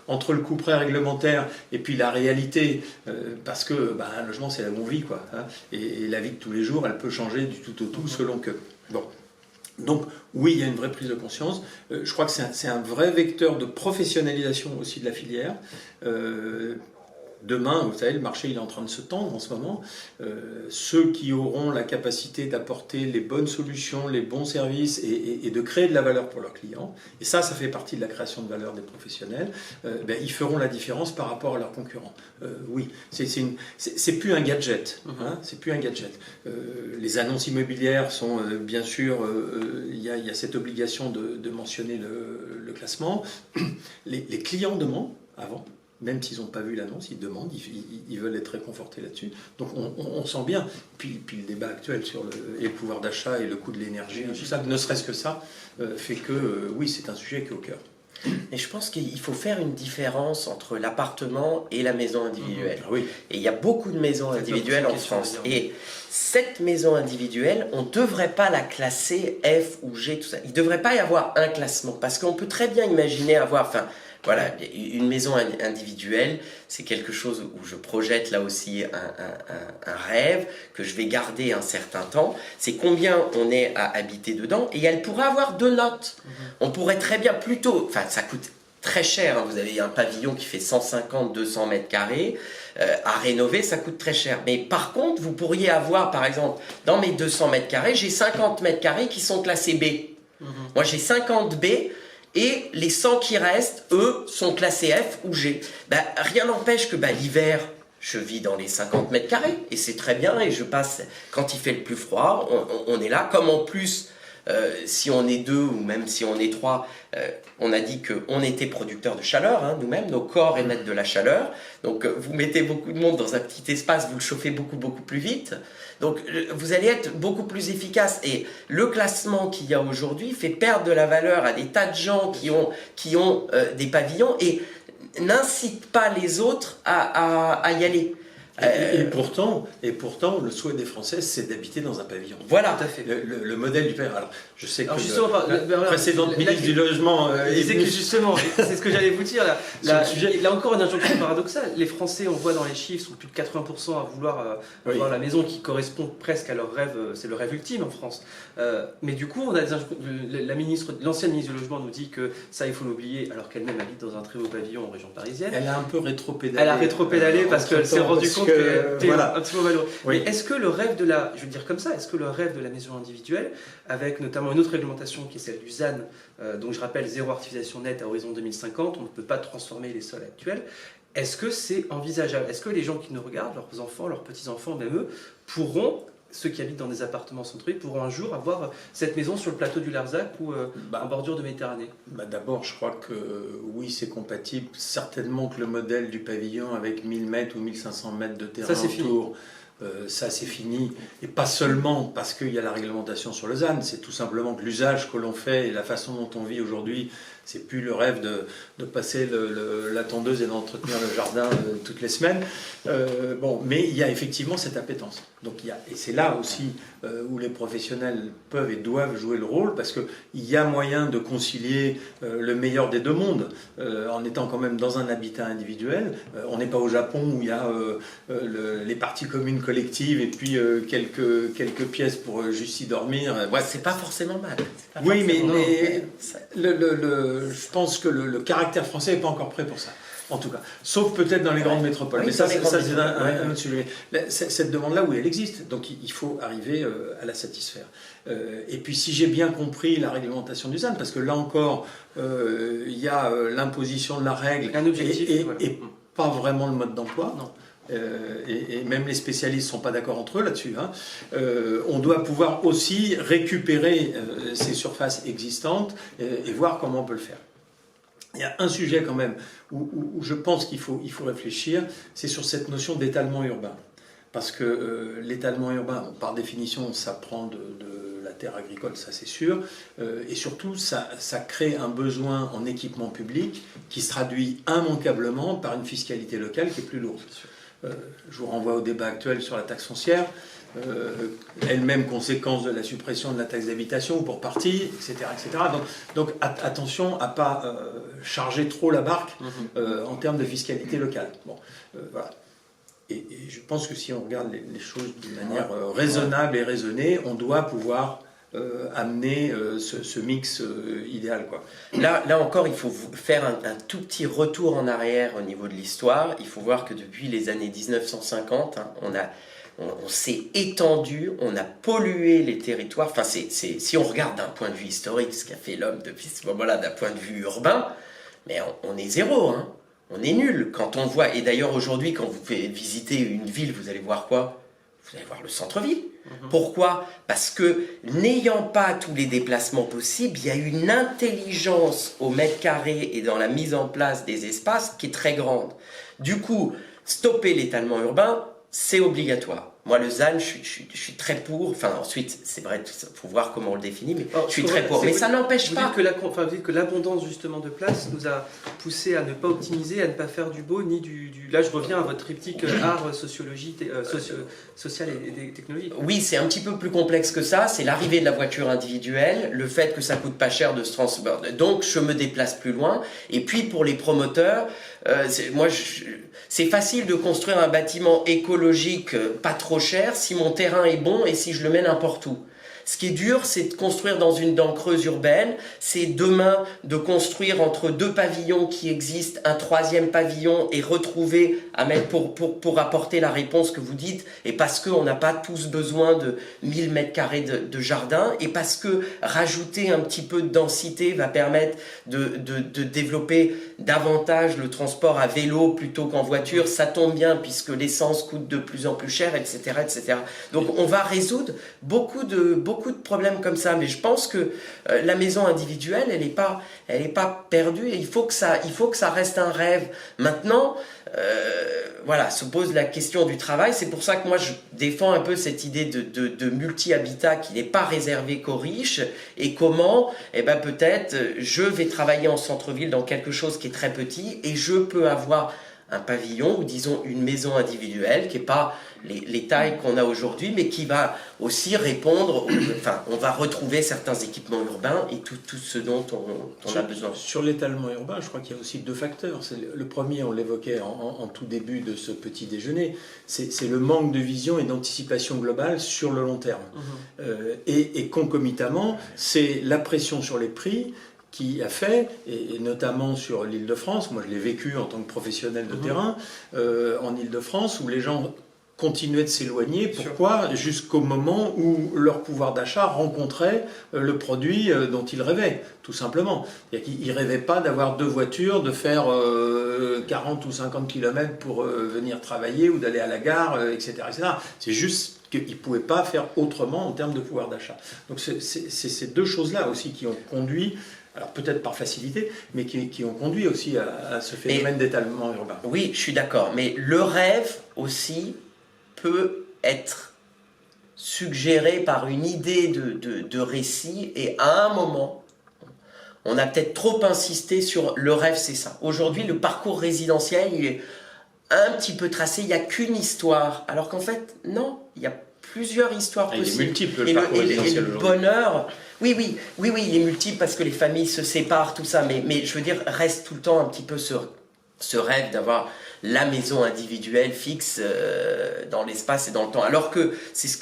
entre le couperet réglementaire et puis la réalité, parce que un logement c'est là où on vit quoi, hein, et la vie de tous les jours elle peut changer du tout au tout selon que. Bon. Donc oui, il y a une vraie prise de conscience. Je crois que c'est un vrai vecteur de professionnalisation aussi de la filière. Demain, vous savez, le marché il est en train de se tendre en ce moment. Ceux qui auront la capacité d'apporter les bonnes solutions, les bons services et de créer de la valeur pour leurs clients, et ça fait partie de la création de valeur des professionnels, ils feront la différence par rapport à leurs concurrents. Oui, c'est plus un gadget. Hein, c'est plus un gadget. Les annonces immobilières sont, bien sûr, il y a cette obligation de mentionner le classement. Les clients demandent avant. Même s'ils n'ont pas vu l'annonce, ils demandent, ils veulent être réconfortés là-dessus. Donc on sent bien, puis le débat actuel sur le pouvoir d'achat et le coût de l'énergie, tout ça, ne serait-ce que ça, fait que oui, c'est un sujet qui est au cœur. Et je pense qu'il faut faire une différence entre l'appartement et la maison individuelle. Oui. Et il y a beaucoup de maisons individuelles en France. Et cette maison individuelle, on ne devrait pas la classer F ou G, tout ça. Il ne devrait pas y avoir un classement. Parce qu'on peut très bien imaginer avoir... Voilà, une maison individuelle, c'est quelque chose où je projette là aussi un rêve que je vais garder un certain temps. C'est combien on est à habiter dedans et elle pourrait avoir 2 notes. On pourrait très bien plutôt, ça coûte très cher, hein. Vous avez un pavillon qui fait 150-200 mètres carrés, à rénover ça coûte très cher. Mais par contre, vous pourriez avoir par exemple, dans mes 200 mètres carrés, j'ai 50 mètres carrés qui sont classés B. Moi j'ai 50 B. Et les 100 qui restent, eux, sont classés F ou G. Rien n'empêche que l'hiver, je vis dans les 50 mètres carrés. Et c'est très bien. Et je passe, quand il fait le plus froid, on est là. Comme en plus, si on est 2 ou même si on est 3, on a dit qu'on était producteur de chaleur. Hein, nous-mêmes, nos corps émettent de la chaleur. Donc vous mettez beaucoup de monde dans un petit espace, vous le chauffez beaucoup plus vite. Donc vous allez être beaucoup plus efficace. Et le classement qu'il y a aujourd'hui fait perdre de la valeur à des tas de gens qui ont des pavillons et n'incite pas les autres à y aller. Et pourtant, le souhait des Français, c'est d'habiter dans un pavillon. Voilà. Tout à fait. Le modèle du pavillon. Alors, je sais que la précédente ministre du Logement disait que justement, c'est ce que j'allais vous dire. Là encore, une injonction paradoxale. Les Français, on voit dans les chiffres, sont plus de 80% à vouloir avoir la maison qui correspond presque à leur rêve. C'est le rêve ultime en France. Mais du coup, on a l'ancienne ministre du Logement nous dit que ça, il faut l'oublier, alors qu'elle-même habite dans un très beau pavillon en région parisienne. Elle a un peu rétropédalé. Elle a rétropédalé parce qu'elle s'est rendue compte voilà. un petit peu malheureux. Oui. Mais est-ce que le rêve de la, je veux dire comme ça, est-ce que le rêve de la maison individuelle, avec notamment une autre réglementation qui est celle du ZAN, donc je rappelle zéro artificialisation nette à horizon 2050, on ne peut pas transformer les sols actuels, est-ce que c'est envisageable? Est-ce que les gens qui nous regardent, leurs enfants, leurs petits-enfants, même eux, pourront, ceux qui habitent dans des appartements centrés, pourront un jour avoir cette maison sur le plateau du Larzac ou en bordure de Méditerranée? D'abord, je crois que oui, c'est compatible. Certainement que le modèle du pavillon avec 1000 mètres ou 1500 mètres de terrain autour, ça c'est fini. Et pas seulement parce qu'il y a la réglementation sur le ZAN, c'est tout simplement que l'usage que l'on fait et la façon dont on vit aujourd'hui C'est plus le rêve de passer la tondeuse et d'entretenir le jardin toutes les semaines. Mais il y a effectivement cette appétence. Donc et c'est là aussi où les professionnels peuvent et doivent jouer le rôle, parce qu'il y a moyen de concilier le meilleur des deux mondes en étant quand même dans un habitat individuel. On n'est pas au Japon où il y a les parties communes collectives et puis quelques pièces pour juste y dormir. C'est pas forcément mal. Oui, mais je pense que le caractère français n'est pas encore prêt pour ça. En tout cas, sauf peut-être dans les grandes métropoles. Oui, mais ça, c'est un autre sujet. Cette demande-là, oui, elle existe. Donc, il faut arriver à la satisfaire. Et puis, si j'ai bien compris la réglementation du ZAN, parce que là encore, il y a l'imposition de la règle Un objectif, et pas vraiment le mode d'emploi. Non. Et même les spécialistes ne sont pas d'accord entre eux là-dessus. On doit pouvoir aussi récupérer ces surfaces existantes et voir comment on peut le faire. Il y a un sujet quand même où je pense qu'il faut réfléchir, c'est sur cette notion d'étalement urbain. Parce que l'étalement urbain, par définition, ça prend de la terre agricole, ça c'est sûr, et surtout ça crée un besoin en équipement public qui se traduit immanquablement par une fiscalité locale qui est plus lourde. Je vous renvoie au débat actuel sur la taxe foncière, elle-même conséquence de la suppression de la taxe d'habitation pour partie, etc. etc. Donc attention à ne pas charger trop la barque en termes de fiscalité locale. Voilà. Et je pense que si on regarde les choses d'une manière raisonnable et raisonnée, on doit pouvoir amener ce mix idéal, quoi. Là encore, il faut faire un tout petit retour en arrière au niveau de l'histoire. Il faut voir que depuis les années 1950, on s'est étendu, on a pollué les territoires. Enfin, si on regarde d'un point de vue historique ce qu'a fait l'homme depuis ce moment-là, d'un point de vue urbain, mais on est zéro, hein. On est nul. Quand on voit, et d'ailleurs aujourd'hui, quand vous pouvez visiter une ville, vous allez voir quoi? Vous allez voir le centre-ville. Pourquoi? Parce que n'ayant pas tous les déplacements possibles, il y a une intelligence au mètre carré et dans la mise en place des espaces qui est très grande. Du coup, stopper l'étalement urbain, c'est obligatoire. Moi, le ZAN, je suis très pour. Enfin, ensuite, c'est vrai, il faut voir comment on le définit, mais je suis très pour. Mais ça n'empêche pas. Vous dites que l'abondance justement de place nous a poussé à ne pas optimiser, à ne pas faire du beau, ni du... Là, je reviens à votre triptyque art, sociologie, social et technologie. Oui, c'est un petit peu plus complexe que ça. C'est l'arrivée de la voiture individuelle, le fait que ça coûte pas cher de se transporter. Donc, je me déplace plus loin. Et puis, pour les promoteurs, c'est facile de construire un bâtiment écologique pas trop cher si mon terrain est bon et si je le mets n'importe où. Ce qui est dur, c'est de construire dans une dent creuse urbaine. C'est demain de construire entre deux pavillons qui existent, un troisième pavillon et retrouver à mettre pour apporter la réponse que vous dites. Et parce qu'on n'a pas tous besoin de 1000 mètres carrés de jardin. Et parce que rajouter un petit peu de densité va permettre de développer davantage le transport à vélo plutôt qu'en voiture. Ça tombe bien puisque l'essence coûte de plus en plus cher, etc., etc. Donc on va résoudre beaucoup de problèmes comme ça, mais je pense que la maison individuelle, elle est pas perdue et il faut que ça reste un rêve. Maintenant, voilà, se pose la question du travail. C'est pour ça que moi je défends un peu cette idée de multi-habitat qui n'est pas réservé qu'aux riches. Et comment? Eh ben peut-être je vais travailler en centre-ville dans quelque chose qui est très petit et je peux avoir un pavillon ou disons une maison individuelle qui n'est pas les tailles qu'on a aujourd'hui, mais qui va aussi répondre, enfin on va retrouver certains équipements urbains et tout ce dont on a besoin. Sur l'étalement urbain, je crois qu'il y a aussi deux facteurs. Le premier, on l'évoquait en tout début de ce petit déjeuner, c'est le manque de vision et d'anticipation globale sur le long terme. Et concomitamment, c'est la pression sur les prix qui a fait, et notamment sur l'Île-de-France, moi je l'ai vécu en tant que professionnel de terrain, en Île-de-France, où les gens continuaient de s'éloigner. Pourquoi? Jusqu'au moment où leur pouvoir d'achat rencontrait le produit dont ils rêvaient, tout simplement. Ils ne rêvaient pas d'avoir deux voitures, de faire 40 ou 50 km pour venir travailler ou d'aller à la gare, etc. etc. C'est juste qu'ils ne pouvaient pas faire autrement en termes de pouvoir d'achat. Donc c'est ces deux choses-là aussi qui ont conduit, alors peut-être par facilité, mais qui ont conduit aussi à ce phénomène d'étalement urbain. Oui, je suis d'accord, mais le rêve aussi peut être suggéré par une idée de récit, et à un moment, on a peut-être trop insisté sur le rêve, c'est ça. Aujourd'hui, le parcours résidentiel, il est un petit peu tracé, il n'y a qu'une histoire. Alors qu'en fait, non, il y a plusieurs histoires possibles. Il est multiple, Et le parcours résidentiel le aujourd'hui. bonheur, oui, il est multiple parce que les familles se séparent, tout ça, mais je veux dire, reste tout le temps un petit peu ce rêve d'avoir la maison individuelle fixe dans l'espace et dans le temps. Alors que c'est ce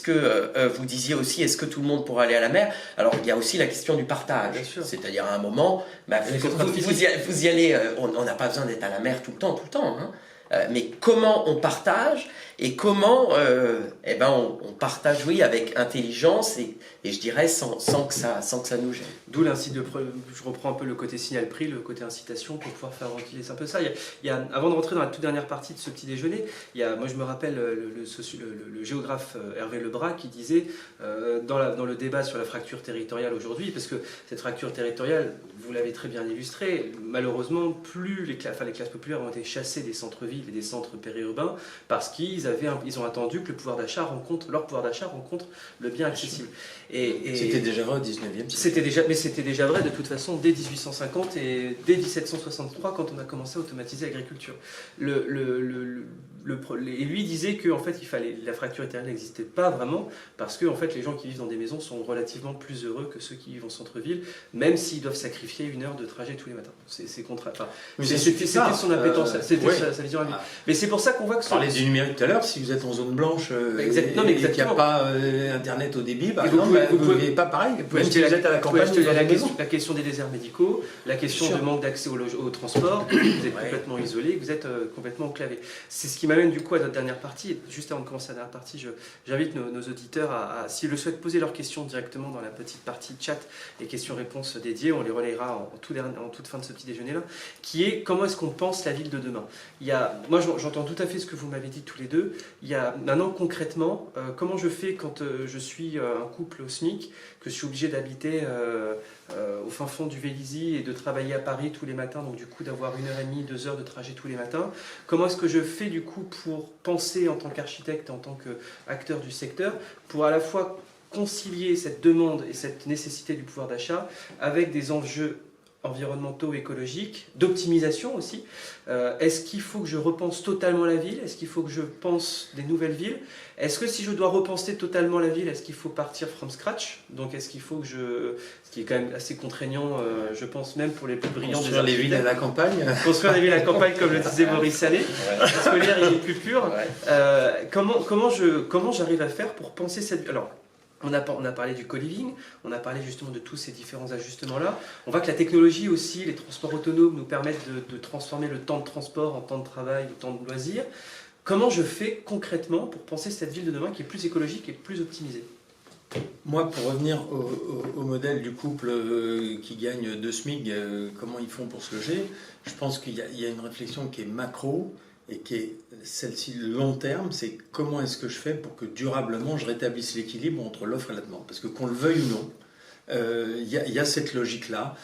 que vous disiez aussi, est-ce que tout le monde pourra aller à la mer? Alors il y a aussi la question du partage. C'est-à-dire à un moment, vous y allez, on n'a pas besoin d'être à la mer tout le temps. Hein. Mais comment on partage et comment on partage, oui, avec intelligence et je dirais sans que ça nous gêne. D'où l'incite de je reprends un peu le côté signal prix, le côté incitation pour pouvoir faire ventiler un peu ça. Avant de rentrer dans la toute dernière partie de ce petit déjeuner, moi je me rappelle le géographe Hervé Lebras qui disait dans le débat sur la fracture territoriale aujourd'hui, parce que cette fracture territoriale, vous l'avez très bien illustré, malheureusement plus les classes populaires ont été chassées des centres-villes et des centres périurbains parce qu'ils ont attendu que leur pouvoir d'achat rencontre le bien accessible. C'était déjà vrai au 19e siècle. C'était déjà vrai de toute façon dès 1850 et dès 1763 quand on a commencé à automatiser l'agriculture. Et lui disait que en fait, la fracture territoriale n'existait pas vraiment parce que en fait, les gens qui vivent dans des maisons sont relativement plus heureux que ceux qui vivent en centre-ville, même s'ils doivent sacrifier 1 heure de trajet tous les matins. C'était son appétence, c'était sa vision à lui. Mais c'est pour ça qu'on voit que... On parlait du numérique tout à l'heure, si vous êtes en zone blanche et qu'il n'y a pas Internet au débit, par exemple, vous ne pouvez pas pareil. Même si vous êtes à la campagne, la question des déserts médicaux, la question du manque d'accès au transport, vous êtes complètement isolé, vous êtes complètement enclavé. C'est ce qui m'amène du coup à notre dernière partie. Juste avant de commencer la dernière partie, j'invite nos auditeurs s'ils le souhaitent, poser leurs questions directement dans la petite partie chat et questions-réponses dédiées. On les relayera en toute fin de ce petit déjeuner-là, qui est comment est-ce qu'on pense la ville de demain. Moi, j'entends tout à fait ce que vous m'avez dit tous les deux. Il y a maintenant concrètement, comment je fais quand je suis un couple au SMIC, que je suis obligé d'habiter au fin fond du Vélizy et de travailler à Paris tous les matins, donc du coup d'avoir 1h30, 2 heures de trajet tous les matins. Comment est-ce que je fais du coup pour penser en tant qu'architecte, en tant qu'acteur du secteur, pour à la fois concilier cette demande et cette nécessité du pouvoir d'achat avec des enjeux environnementaux, écologiques, d'optimisation aussi. Est-ce qu'il faut que je repense totalement la ville? Est-ce qu'il faut que je pense des nouvelles villes? Est-ce que si je dois repenser totalement la ville, est-ce qu'il faut partir from scratch? Donc est-ce qu'il faut que ce qui est quand même assez contraignant, je pense même pour les plus brillants des architectes. Construire les villes à la campagne. Construire les villes à la campagne, comme le disait Maurice Salé. Parce que l'air, il est plus pur. Comment j'arrive à faire pour penser cette ville? Alors, on a parlé du co-living, on a parlé justement de tous ces différents ajustements-là. On voit que la technologie aussi, les transports autonomes nous permettent de transformer le temps de transport en temps de travail, en temps de loisir. Comment je fais concrètement pour penser cette ville de demain qui est plus écologique et plus optimisée? Moi, pour revenir au modèle du couple qui gagne 2 SMIC, comment ils font pour se loger, je pense qu'il y a une réflexion qui est macro et qui est celle-ci long terme, c'est comment est-ce que je fais pour que durablement je rétablisse l'équilibre entre l'offre et la demande. Parce que qu'on le veuille ou non, il y a cette logique-là,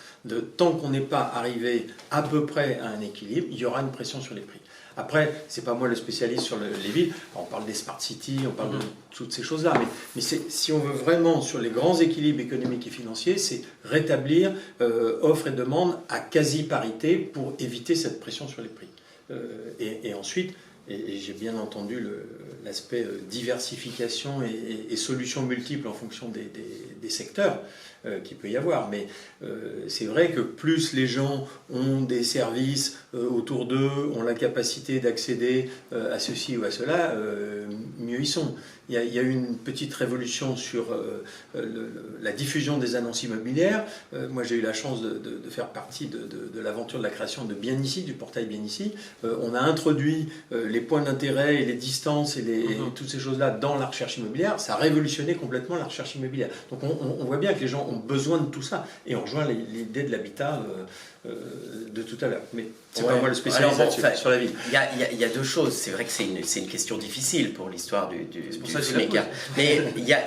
tant qu'on n'est pas arrivé à peu près à un équilibre, il y aura une pression sur les prix. Après, c'est pas moi le spécialiste sur les villes, on parle des smart cities, on parle de toutes ces choses-là, mais si on veut vraiment sur les grands équilibres économiques et financiers, c'est rétablir offre et demande à quasi-parité pour éviter cette pression sur les prix. Et ensuite, et j'ai bien entendu l'aspect diversification et solutions multiples en fonction des secteurs qu'il peut y avoir. Mais c'est vrai que plus les gens ont des services autour d'eux, ont la capacité d'accéder à ceci ou à cela, mieux ils sont. Il y a eu une petite révolution sur la diffusion des annonces immobilières. Moi, j'ai eu la chance de faire partie de l'aventure de la création de Bien Ici, du portail Bien Ici. On a introduit les points d'intérêt et les distances et toutes ces choses-là dans la recherche immobilière. Ça a révolutionné complètement la recherche immobilière. Donc, on voit bien que les gens ont besoin de tout ça. Et on rejoint l'idée de l'habitat de tout à l'heure. Mais c'est pas moi le spécialiste sur la ville. Il y a deux choses. C'est vrai que c'est une question difficile pour l'histoire du SMIC. Mais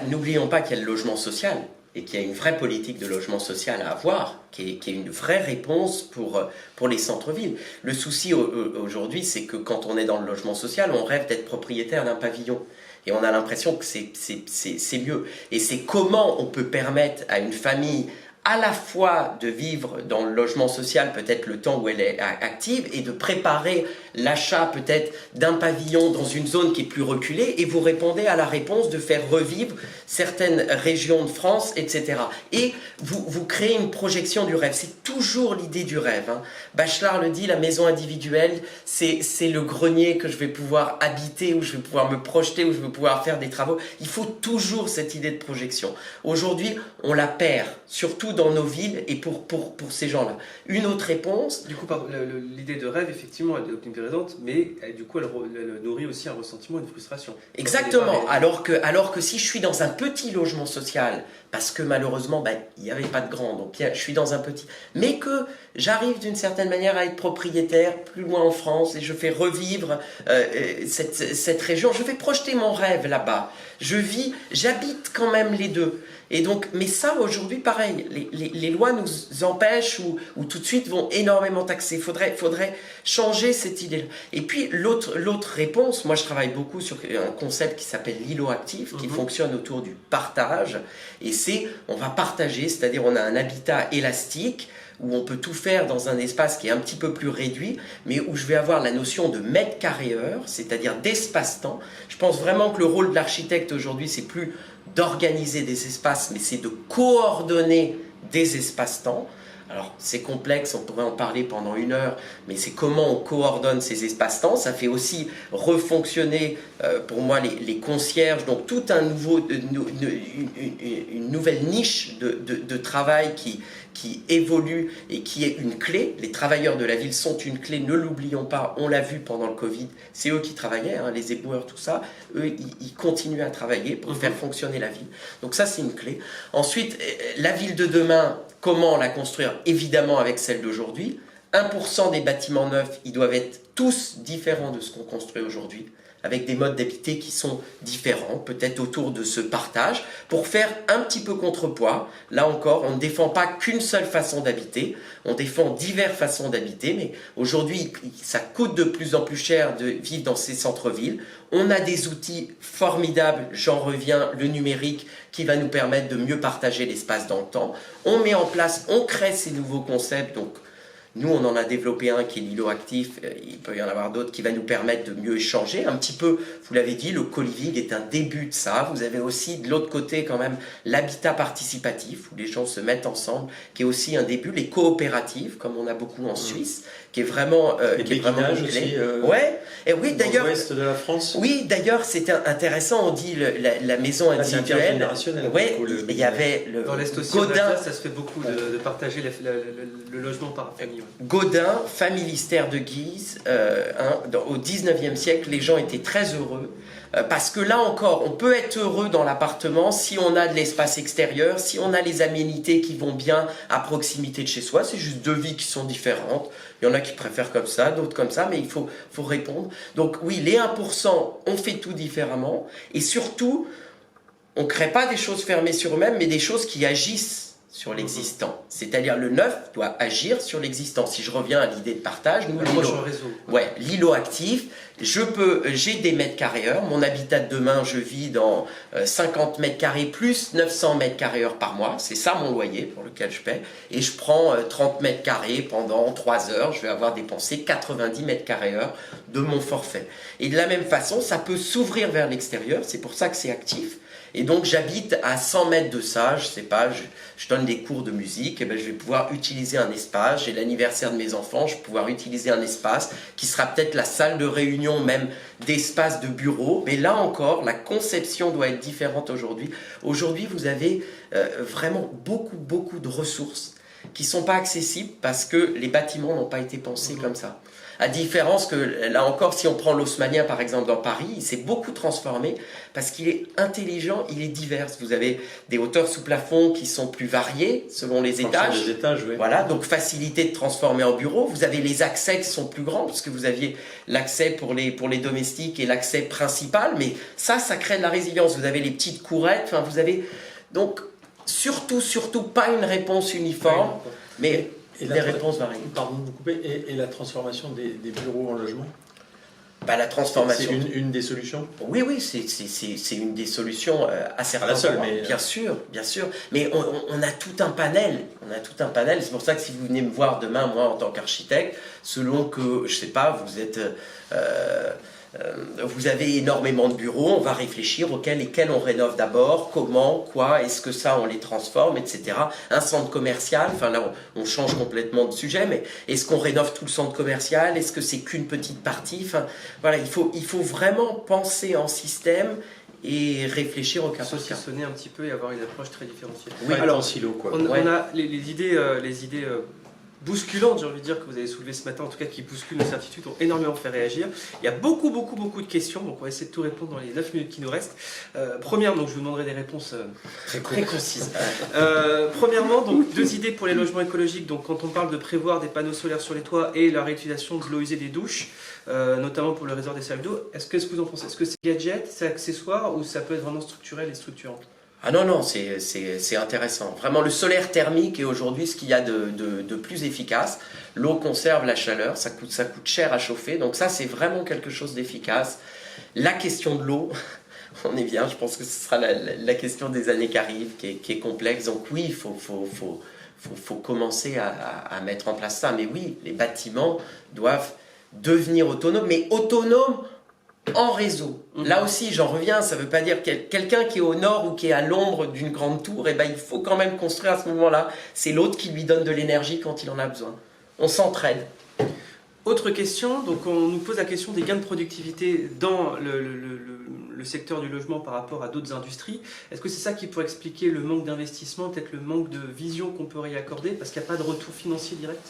n'oublions pas qu'il y a le logement social et qu'il y a une vraie politique de logement social à avoir, qui est une vraie réponse pour les centres-villes. Le souci aujourd'hui, c'est que quand on est dans le logement social, on rêve d'être propriétaire d'un pavillon. Et on a l'impression que c'est mieux. Et c'est comment on peut permettre à une famille à la fois de vivre dans le logement social peut-être le temps où elle est active et de préparer l'achat peut-être d'un pavillon dans une zone qui est plus reculée, et vous répondez à la réponse de faire revivre certaines régions de France, etc. Et vous créez une projection du rêve. C'est toujours l'idée du rêve, hein. Bachelard le dit, la maison individuelle, c'est le grenier que je vais pouvoir habiter, où je vais pouvoir me projeter, où je vais pouvoir faire des travaux. Il faut toujours cette idée de projection. Aujourd'hui, on la perd, surtout dans nos villes et pour ces gens-là. Une autre réponse... Du coup, l'idée de rêve, effectivement, elle est omniprésente, mais du coup, elle nourrit aussi un ressentiment, une frustration. Exactement, alors que si je suis dans un petit logement social, parce que malheureusement, il n'y avait pas de grand, donc je suis dans un petit, mais que j'arrive d'une certaine manière à être propriétaire plus loin en France, et je fais revivre cette région, je vais projeter mon rêve là-bas, j'habite quand même les deux. Et donc, mais ça aujourd'hui pareil, les lois nous empêchent ou tout de suite vont énormément taxer. Faudrait changer cette idée-là. Et puis l'autre réponse, moi je travaille beaucoup sur un concept qui s'appelle l'îlot actif, qui fonctionne autour du partage. Et on va partager, c'est-à-dire on a un habitat élastique où on peut tout faire dans un espace qui est un petit peu plus réduit, mais où je vais avoir la notion de mètre carré heure, c'est-à-dire d'espace-temps. Je pense vraiment que le rôle de l'architecte aujourd'hui, c'est plus d'organiser des espaces, mais c'est de coordonner des espaces-temps. Alors c'est complexe, on pourrait en parler pendant 1 heure, mais c'est comment on coordonne ces espaces-temps. Ça fait aussi refonctionner pour moi les concierges, donc tout un une nouvelle niche de travail qui évolue et qui est une clé. Les travailleurs de la ville sont une clé, ne l'oublions pas, on l'a vu pendant le Covid, c'est eux qui travaillaient, hein, les éboueurs, tout ça, eux ils continuent à travailler pour faire fonctionner la ville. Donc ça c'est une clé. Ensuite, la ville de demain, comment la construire? Évidemment avec celle d'aujourd'hui. 1% des bâtiments neufs, ils doivent être tous différents de ce qu'on construit aujourd'hui, avec des modes d'habiter qui sont différents, peut-être autour de ce partage, pour faire un petit peu contrepoids. Là encore, on ne défend pas qu'une seule façon d'habiter, on défend diverses façons d'habiter, mais aujourd'hui, ça coûte de plus en plus cher de vivre dans ces centres-villes. On a des outils formidables, j'en reviens, le numérique, qui va nous permettre de mieux partager l'espace dans le temps. On met en place, on crée ces nouveaux concepts, donc nous, on en a développé un qui est l'îlot actif, il peut y en avoir d'autres qui va nous permettre de mieux échanger. Un petit peu, vous l'avez dit, le co-living est un début de ça. Vous avez aussi de l'autre côté quand même l'habitat participatif, où les gens se mettent ensemble, qui est aussi un début. Les coopératives, comme on a beaucoup en Suisse, qui est vraiment les béguinages aussi, ouais. Et oui, d'ailleurs, dans l'ouest de la France. Oui, d'ailleurs, c'était intéressant. On dit la maison individuelle. Ouais, il y avait le dans l'est aussi, Gaudin. ça se fait beaucoup de partager le logement par famille. Ouais. Gaudin, familistère de Guise, au 19e siècle, les gens étaient très heureux. Parce que là encore, on peut être heureux dans l'appartement si on a de l'espace extérieur, si on a les aménités qui vont bien à proximité de chez soi. C'est juste 2 vies qui sont différentes. Il y en a qui préfèrent comme ça, d'autres comme ça, mais il faut répondre. Donc oui, les 1%, on fait tout différemment. Et surtout, on ne crée pas des choses fermées sur eux-mêmes, mais des choses qui agissent sur l'existant. C'est-à-dire le neuf doit agir sur l'existant. Si je reviens à l'idée de partage, nous, l'îlot actif, j'ai des mètres carrés heure. Mon habitat de demain, je vis dans 50 mètres carrés plus 900 mètres carrés heure par mois. C'est ça mon loyer pour lequel je paie. Et je prends 30 mètres carrés pendant 3 heures. Je vais avoir dépensé 90 mètres carrés heure de mon forfait. Et de la même façon, ça peut s'ouvrir vers l'extérieur. C'est pour ça que c'est actif. Et donc j'habite à 100 mètres de ça, je sais pas, je donne des cours de musique, et ben je vais pouvoir utiliser un espace, j'ai l'anniversaire de mes enfants, je vais pouvoir utiliser un espace qui sera peut-être la salle de réunion, même d'espace de bureau, mais là encore, la conception doit être différente aujourd'hui. Aujourd'hui, vous avez vraiment beaucoup de ressources qui ne sont pas accessibles parce que les bâtiments n'ont pas été pensés comme ça. À différence que, là encore, si on prend l'haussmannien par exemple dans Paris, il s'est beaucoup transformé parce qu'il est intelligent, il est divers. Vous avez des hauteurs sous plafond qui sont plus variées selon les étages. Les étages, oui. Voilà, donc facilité de transformer en bureau. Vous avez les accès qui sont plus grands parce que vous aviez l'accès pour les domestiques et l'accès principal, mais ça crée de la résilience. Vous avez les petites courettes, enfin vous avez... Donc, surtout pas une réponse uniforme, mais... Et les réponses varient. Pardon de vous couper. Et la transformation des bureaux en logement? La transformation. C'est une des solutions. Oui, c'est une des solutions à certains Pas la seule, endroits. mais Bien sûr. Mais on a tout un panel. C'est pour ça que si vous venez me voir demain, moi, en tant qu'architecte, selon que, je sais pas, vous avez énormément de bureaux, on va réfléchir lesquels on rénove d'abord, comment, quoi, est-ce que ça on les transforme, etc. Un centre commercial, enfin là on change complètement de sujet, mais est-ce qu'on rénove tout le centre commercial, est-ce que c'est qu'une petite partie, enfin voilà, il faut vraiment penser en système et réfléchir au cas par cas. Saucissonner un petit peu et avoir une approche très différenciée. Oui, alors en silo quoi. On a les idées bousculantes, j'ai envie de dire, que vous avez soulevées ce matin, en tout cas qui bousculent nos certitudes, ont énormément fait réagir. Il y a beaucoup de questions, donc on va essayer de tout répondre dans les 9 minutes qui nous restent. Première, donc je vous demanderai des réponses très concises. Premièrement, donc 2 idées pour les logements écologiques. Donc quand on parle de prévoir des panneaux solaires sur les toits et la réutilisation de l'eau usée des douches, notamment pour le réservoir des salles d'eau, est-ce que vous en pensez? Est-ce que c'est gadget, c'est accessoire ou ça peut être vraiment structurel et structurant? Ah non, c'est intéressant. Vraiment, le solaire thermique est aujourd'hui ce qu'il y a de plus efficace. L'eau conserve la chaleur, ça coûte cher à chauffer, donc ça c'est vraiment quelque chose d'efficace. La question de l'eau, on est bien, je pense que ce sera la question des années qui arrivent, qui est complexe. Donc oui, il faut commencer à mettre en place ça. Mais oui, les bâtiments doivent devenir autonomes, mais autonomes en réseau. Là aussi, j'en reviens, ça ne veut pas dire quelqu'un qui est au nord ou qui est à l'ombre d'une grande tour, il faut quand même construire à ce moment-là. C'est l'autre qui lui donne de l'énergie quand il en a besoin. On s'entraide. Autre question, donc on nous pose la question des gains de productivité dans le secteur du logement par rapport à d'autres industries. Est-ce que c'est ça qui pourrait expliquer le manque d'investissement, peut-être le manque de vision qu'on pourrait y accorder, parce qu'il n'y a pas de retour financier direct?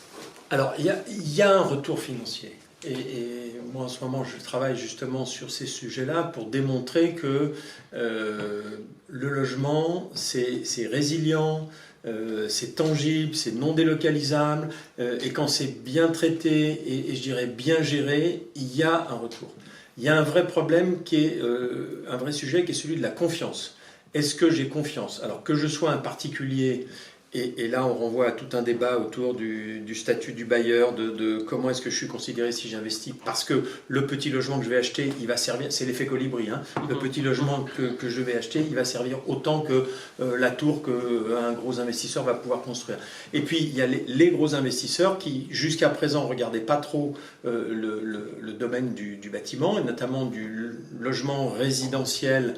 Alors, il y a un retour financier. Et moi, en ce moment, je travaille justement sur ces sujets-là pour démontrer que le logement, c'est résilient, c'est tangible, c'est non délocalisable, et quand c'est bien traité et je dirais bien géré, il y a un retour. Il y a un vrai problème qui est un vrai sujet qui est celui de la confiance. Est-ce que j'ai confiance? Alors que je sois un particulier, et là on renvoie à tout un débat autour du statut du bailleur, de comment est-ce que je suis considéré si j'investis, parce que le petit logement que je vais acheter, il va servir, c'est l'effet colibri, hein. Le petit logement que je vais acheter, il va servir autant que la tour qu'un gros investisseur va pouvoir construire. Et puis il y a les gros investisseurs qui jusqu'à présent ne regardaient pas trop le domaine du bâtiment, et notamment du logement résidentiel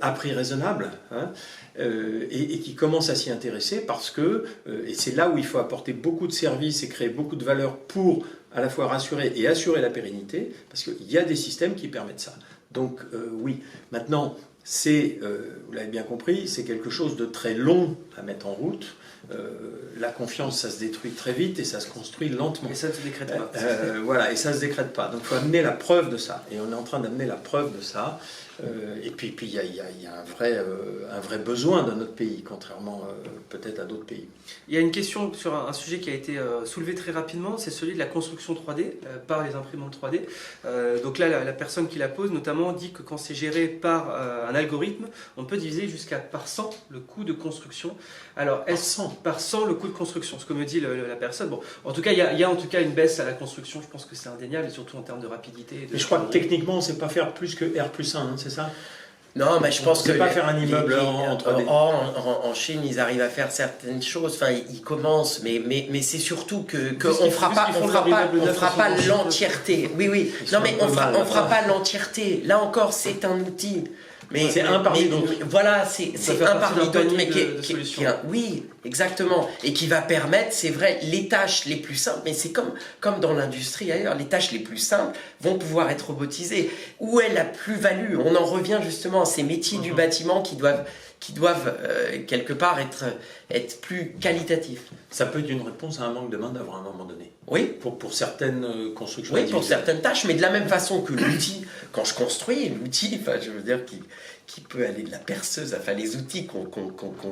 à prix raisonnable, hein, et qui commencent à s'y intéresser parce que, et c'est là où il faut apporter beaucoup de services et créer beaucoup de valeur pour à la fois rassurer et assurer la pérennité, parce qu'il y a des systèmes qui permettent ça. Donc oui, maintenant, vous l'avez bien compris, c'est quelque chose de très long à mettre en route. La confiance, ça se détruit très vite et ça se construit lentement. Et ça ne se décrète pas. Voilà, et ça ne se décrète pas. Donc il faut amener la preuve de ça. Et on est en train d'amener la preuve de ça. Et puis il y a un vrai besoin dans notre pays, contrairement peut-être à d'autres pays. Il y a une question sur un sujet qui a été soulevé très rapidement, c'est celui de la construction 3D par les imprimantes 3D. Donc là, la personne qui la pose notamment dit que quand c'est géré par un algorithme, on peut diviser jusqu'à par 100 le coût de construction. Alors, par 100 le coût de construction, ce que me dit la personne. Bon, en tout cas, il y a en tout cas une baisse à la construction, je pense que c'est indéniable, et surtout en termes de rapidité. Mais je crois que techniquement, on ne sait pas faire plus que R+1, hein, c'est ça? Non, mais je pense que pas faire un immeuble en 3D. En Chine, ils arrivent à faire certaines choses. Enfin, ils commencent, mais c'est surtout qu'on fera pas l'entièreté. Oui. Non, mais on fera pas l'entièreté. Là encore, c'est un outil. Mais c'est un parmi d'autres. Voilà, c'est un parmi d'autres, mais oui, exactement, et qui va permettre, c'est vrai, les tâches les plus simples, mais c'est comme dans l'industrie ailleurs, les tâches les plus simples vont pouvoir être robotisées. Où est la plus-value? On en revient justement à ces métiers du bâtiment qui doivent quelque part être plus qualitatifs. Ça peut être une réponse à un manque de main-d'œuvre à un moment donné. Oui. Pour certaines constructions. Oui, pour certaines tâches, mais de la même façon que l'outil, quand je construis, l'outil, enfin, je veux dire, qui peut aller de la perceuse, enfin, les outils qu'on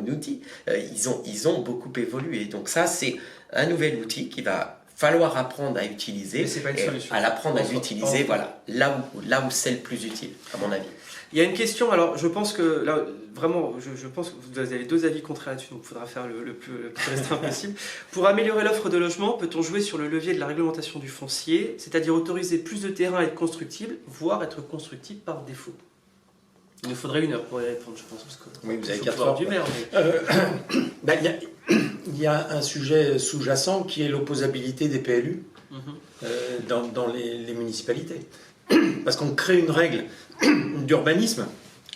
outille, ils ont beaucoup évolué. Donc ça, c'est un nouvel outil qui va falloir apprendre à utiliser, Mais c'est pas une solution. à l'apprendre à l'utiliser, voilà, là où c'est le plus utile, à mon avis. Il y a une question, alors je pense que là, vraiment, je pense que vous avez deux avis contraires là-dessus, donc il faudra faire le plus restreint possible. Pour améliorer l'offre de logement, peut-on jouer sur le levier de la réglementation du foncier, c'est-à-dire autoriser plus de terrains à être constructibles, voire être constructibles par défaut? Il nous faudrait 1 heure pour y répondre, je pense. Parce que Oui, vous avez faut 4 pouvoir heures. du maire. Mais... Ben, il y a un sujet sous-jacent qui est l'opposabilité des PLU dans les municipalités. Parce qu'on crée une règle d'urbanisme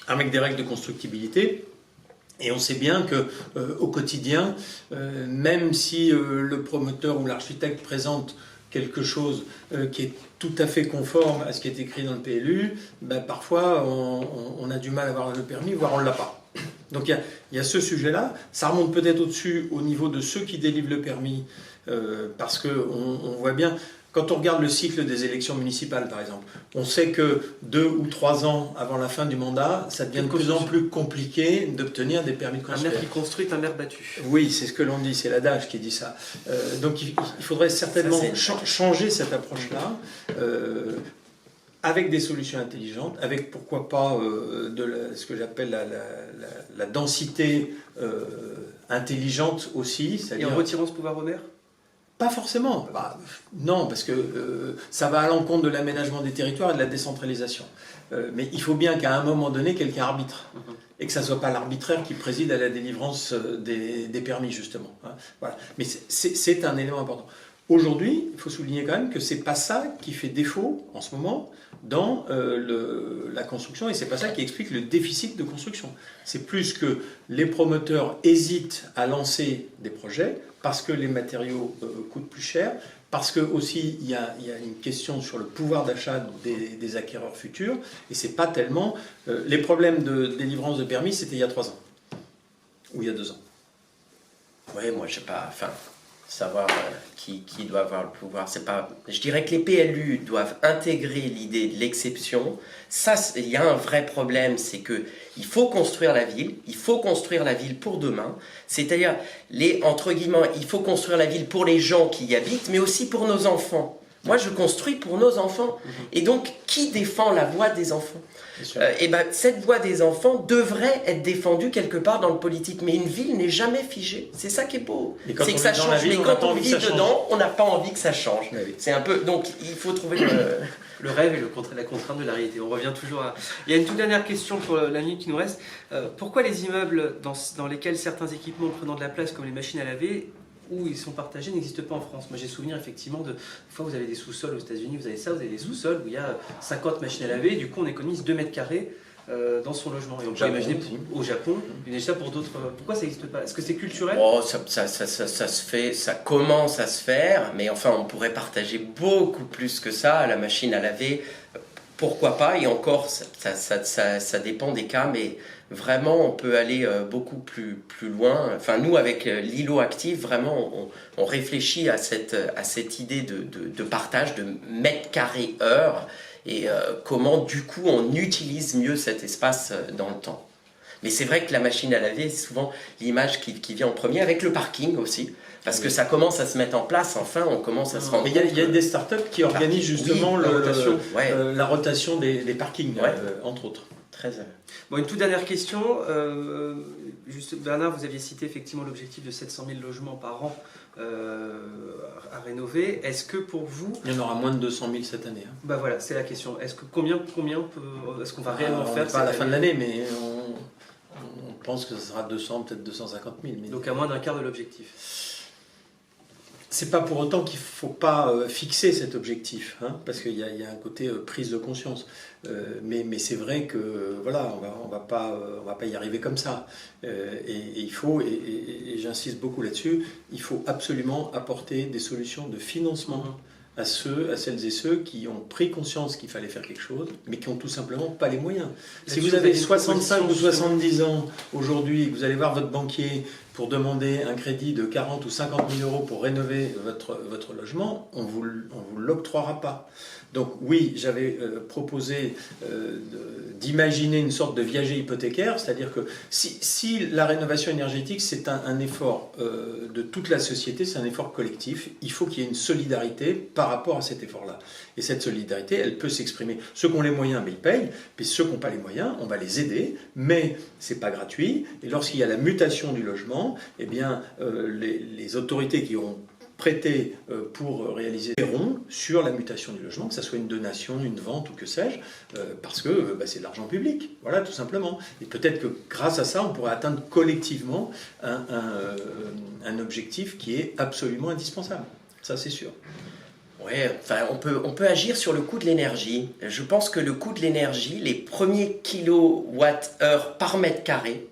avec des règles de constructibilité. Et on sait bien que au quotidien, même si le promoteur ou l'architecte présente quelque chose qui est tout à fait conforme à ce qui est écrit dans le PLU, ben parfois on a du mal à avoir le permis, voire on ne l'a pas. Donc il y a ce sujet-là. Ça remonte peut-être au-dessus au niveau de ceux qui délivrent le permis, parce qu'on voit bien, quand on regarde le cycle des élections municipales par exemple, on sait que 2 ou 3 ans avant la fin du mandat, ça devient de plus en plus compliqué d'obtenir des permis de un construire. maire qui construit est un maire battu. Oui, c'est ce que l'on dit, c'est l'adage qui dit ça. Donc il faudrait certainement changer cette approche-là, avec des solutions intelligentes, avec pourquoi pas ce que j'appelle la densité intelligente aussi. Et C'est-à-dire... en retirant ce pouvoir au maire? Pas forcément. Bah, non, parce que ça va à l'encontre de l'aménagement des territoires et de la décentralisation. Mais il faut bien qu'à un moment donné, quelqu'un arbitre. Et que ça ne soit pas l'arbitraire qui préside à la délivrance des permis, justement. Hein. Voilà. Mais c'est un élément important. Aujourd'hui, il faut souligner quand même que ce n'est pas ça qui fait défaut, en ce moment, dans la construction, et ce n'est pas ça qui explique le déficit de construction. C'est plus que les promoteurs hésitent à lancer des projets parce que les matériaux coûtent plus cher, parce que aussi il y a une question sur le pouvoir d'achat des acquéreurs futurs, et c'est pas tellement... les problèmes de délivrance de permis, c'était il y a 3 ans, ou il y a 2 ans. Oui, moi, je sais pas, enfin, savoir qui doit avoir le pouvoir, c'est pas... Je dirais que les PLU doivent intégrer l'idée de l'exception. Ça, il y a un vrai problème, c'est que il faut construire la ville pour demain, c'est-à-dire, entre guillemets, il faut construire la ville pour les gens qui y habitent, mais aussi pour nos enfants. Moi, je construis pour nos enfants. Et donc, qui défend la voix des enfants ? Et ben, cette voix des enfants devrait être défendue quelque part dans le politique. Mais une ville n'est jamais figée. C'est ça qui est beau. C'est que ça change. Mais quand on vit dedans, on n'a pas envie que ça change. Oui. C'est un peu... Donc, il faut trouver le rêve et la contrainte de la réalité. On revient toujours à... Il y a une toute dernière question pour la minute qui nous reste. Pourquoi les immeubles dans lesquels certains équipements prenant de la place, comme les machines à laver, où ils sont partagés, n'existent pas en France? Moi j'ai souvenir effectivement de fois vous avez des sous-sols aux États-Unis, vous avez des sous-sols où il y a 50 machines à laver, et du coup on économise 2 mètres carrés dans son logement. Et on peut imaginer au Japon, mais ça pour d'autres. Pourquoi ça n'existe pas? Est-ce que c'est culturel? Oh, ça se fait, ça commence à se faire, mais enfin on pourrait partager beaucoup plus que ça. La machine à laver, pourquoi pas? Et encore, ça dépend des cas, mais vraiment, on peut aller beaucoup plus loin. Enfin, nous, avec l'îlot actif, vraiment, on réfléchit à cette idée de partage, de mètres carrés heure, et comment, du coup, on utilise mieux cet espace dans le temps. Mais c'est vrai que la machine à laver, c'est souvent l'image qui vient en premier, avec le parking aussi. Parce que ça commence à se mettre en place, enfin, on commence à se rendre compte. Il y a des startups qui organisent justement la rotation des parkings, entre autres. Très Bon, une toute dernière question. Bernard, vous aviez cité effectivement l'objectif de 700 000 logements par an à rénover. Est-ce que pour vous... Il y en aura moins de 200 000 cette année. Hein. Bah voilà, c'est la question. Est-ce que combien est-ce qu'on va réellement faire pas à la fin de l'année, mais on pense que ce sera 200, peut-être 250 000. Mais... Donc à moins d'un quart de l'objectif. C'est pas pour autant qu'il ne faut pas fixer cet objectif, hein, parce qu'il y a un côté prise de conscience. Mais c'est vrai que voilà, on va pas y arriver comme ça. Et il faut, et j'insiste beaucoup là-dessus, il faut absolument apporter des solutions de financement à celles et ceux qui ont pris conscience qu'il fallait faire quelque chose, mais qui n'ont tout simplement pas les moyens. Si vous avez 65 ou 70 ans aujourd'hui, et que vous allez voir votre banquier pour demander un crédit de 40 ou 50 000 euros pour rénover votre logement, on vous l'octroiera pas. Donc oui, j'avais proposé d'imaginer une sorte de viager hypothécaire, c'est-à-dire que si la rénovation énergétique, c'est un effort de toute la société, c'est un effort collectif, il faut qu'il y ait une solidarité par rapport à cet effort-là. Et cette solidarité, elle peut s'exprimer. Ceux qui ont les moyens, ils payent, puis ceux qui n'ont pas les moyens, on va les aider, mais c'est pas gratuit. Et lorsqu'il y a la mutation du logement, eh bien, les autorités qui ont prêté pour réaliser paieront sur la mutation du logement, que ce soit une donation, une vente ou que sais-je, parce que c'est de l'argent public, voilà, tout simplement. Et peut-être que grâce à ça, on pourrait atteindre collectivement un objectif qui est absolument indispensable. Ça, c'est sûr. Oui, enfin, on peut agir sur le coût de l'énergie. Je pense que le coût de l'énergie, les premiers kilowattheures par mètre carré,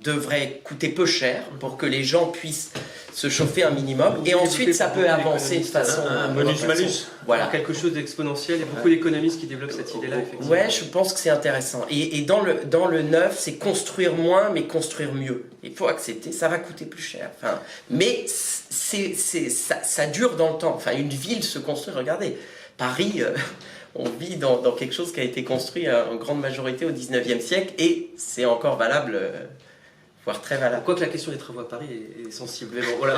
devrait coûter peu cher pour que les gens puissent se chauffer un minimum et ensuite ça peut avancer de façon... Un bonus-malus. Voilà. Quelque chose d'exponentiel, il y a beaucoup d'économistes qui développent cette idée-là, effectivement. Ouais, je pense que c'est intéressant. Et dans le neuf, c'est construire moins mais construire mieux. Il faut accepter, ça va coûter plus cher. Enfin, mais ça dure dans le temps. Enfin, une ville se construit, regardez, Paris... on vit dans quelque chose qui a été construit en grande majorité au 19e siècle et c'est encore valable, voire très valable. Quoique la question des travaux à Paris est sensible. Mais bon, voilà.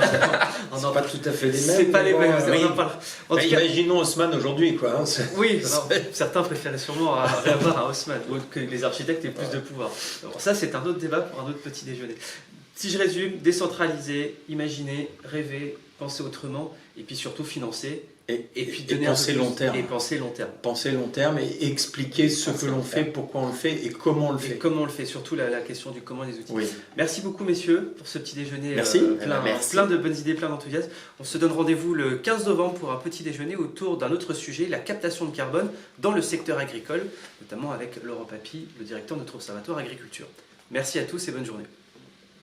On n'a pas tout à fait les mêmes. C'est pas les mêmes. oui. En tout cas, Imaginons Haussmann aujourd'hui, quoi. Hein, oui, alors, certains préféraient sûrement avoir un Haussmann, ou que les architectes aient plus de pouvoir. Bon, ça, c'est un autre débat pour un autre petit déjeuner. Si je résume, décentraliser, imaginer, rêver, penser autrement, et puis surtout financer. Et puis et penser long terme. Et penser long terme. Penser long terme et expliquer ce que l'on fait, pourquoi on le fait et comment on le fait. Et comment on le fait, surtout la question du comment des outils. Oui. Merci beaucoup messieurs pour ce petit déjeuner. Merci. Plein de bonnes idées, plein d'enthousiasme. On se donne rendez-vous le 15 novembre pour un petit déjeuner autour d'un autre sujet, la captation de carbone dans le secteur agricole, notamment avec Laurent Papy, le directeur de notre observatoire agriculture. Merci à tous et bonne journée.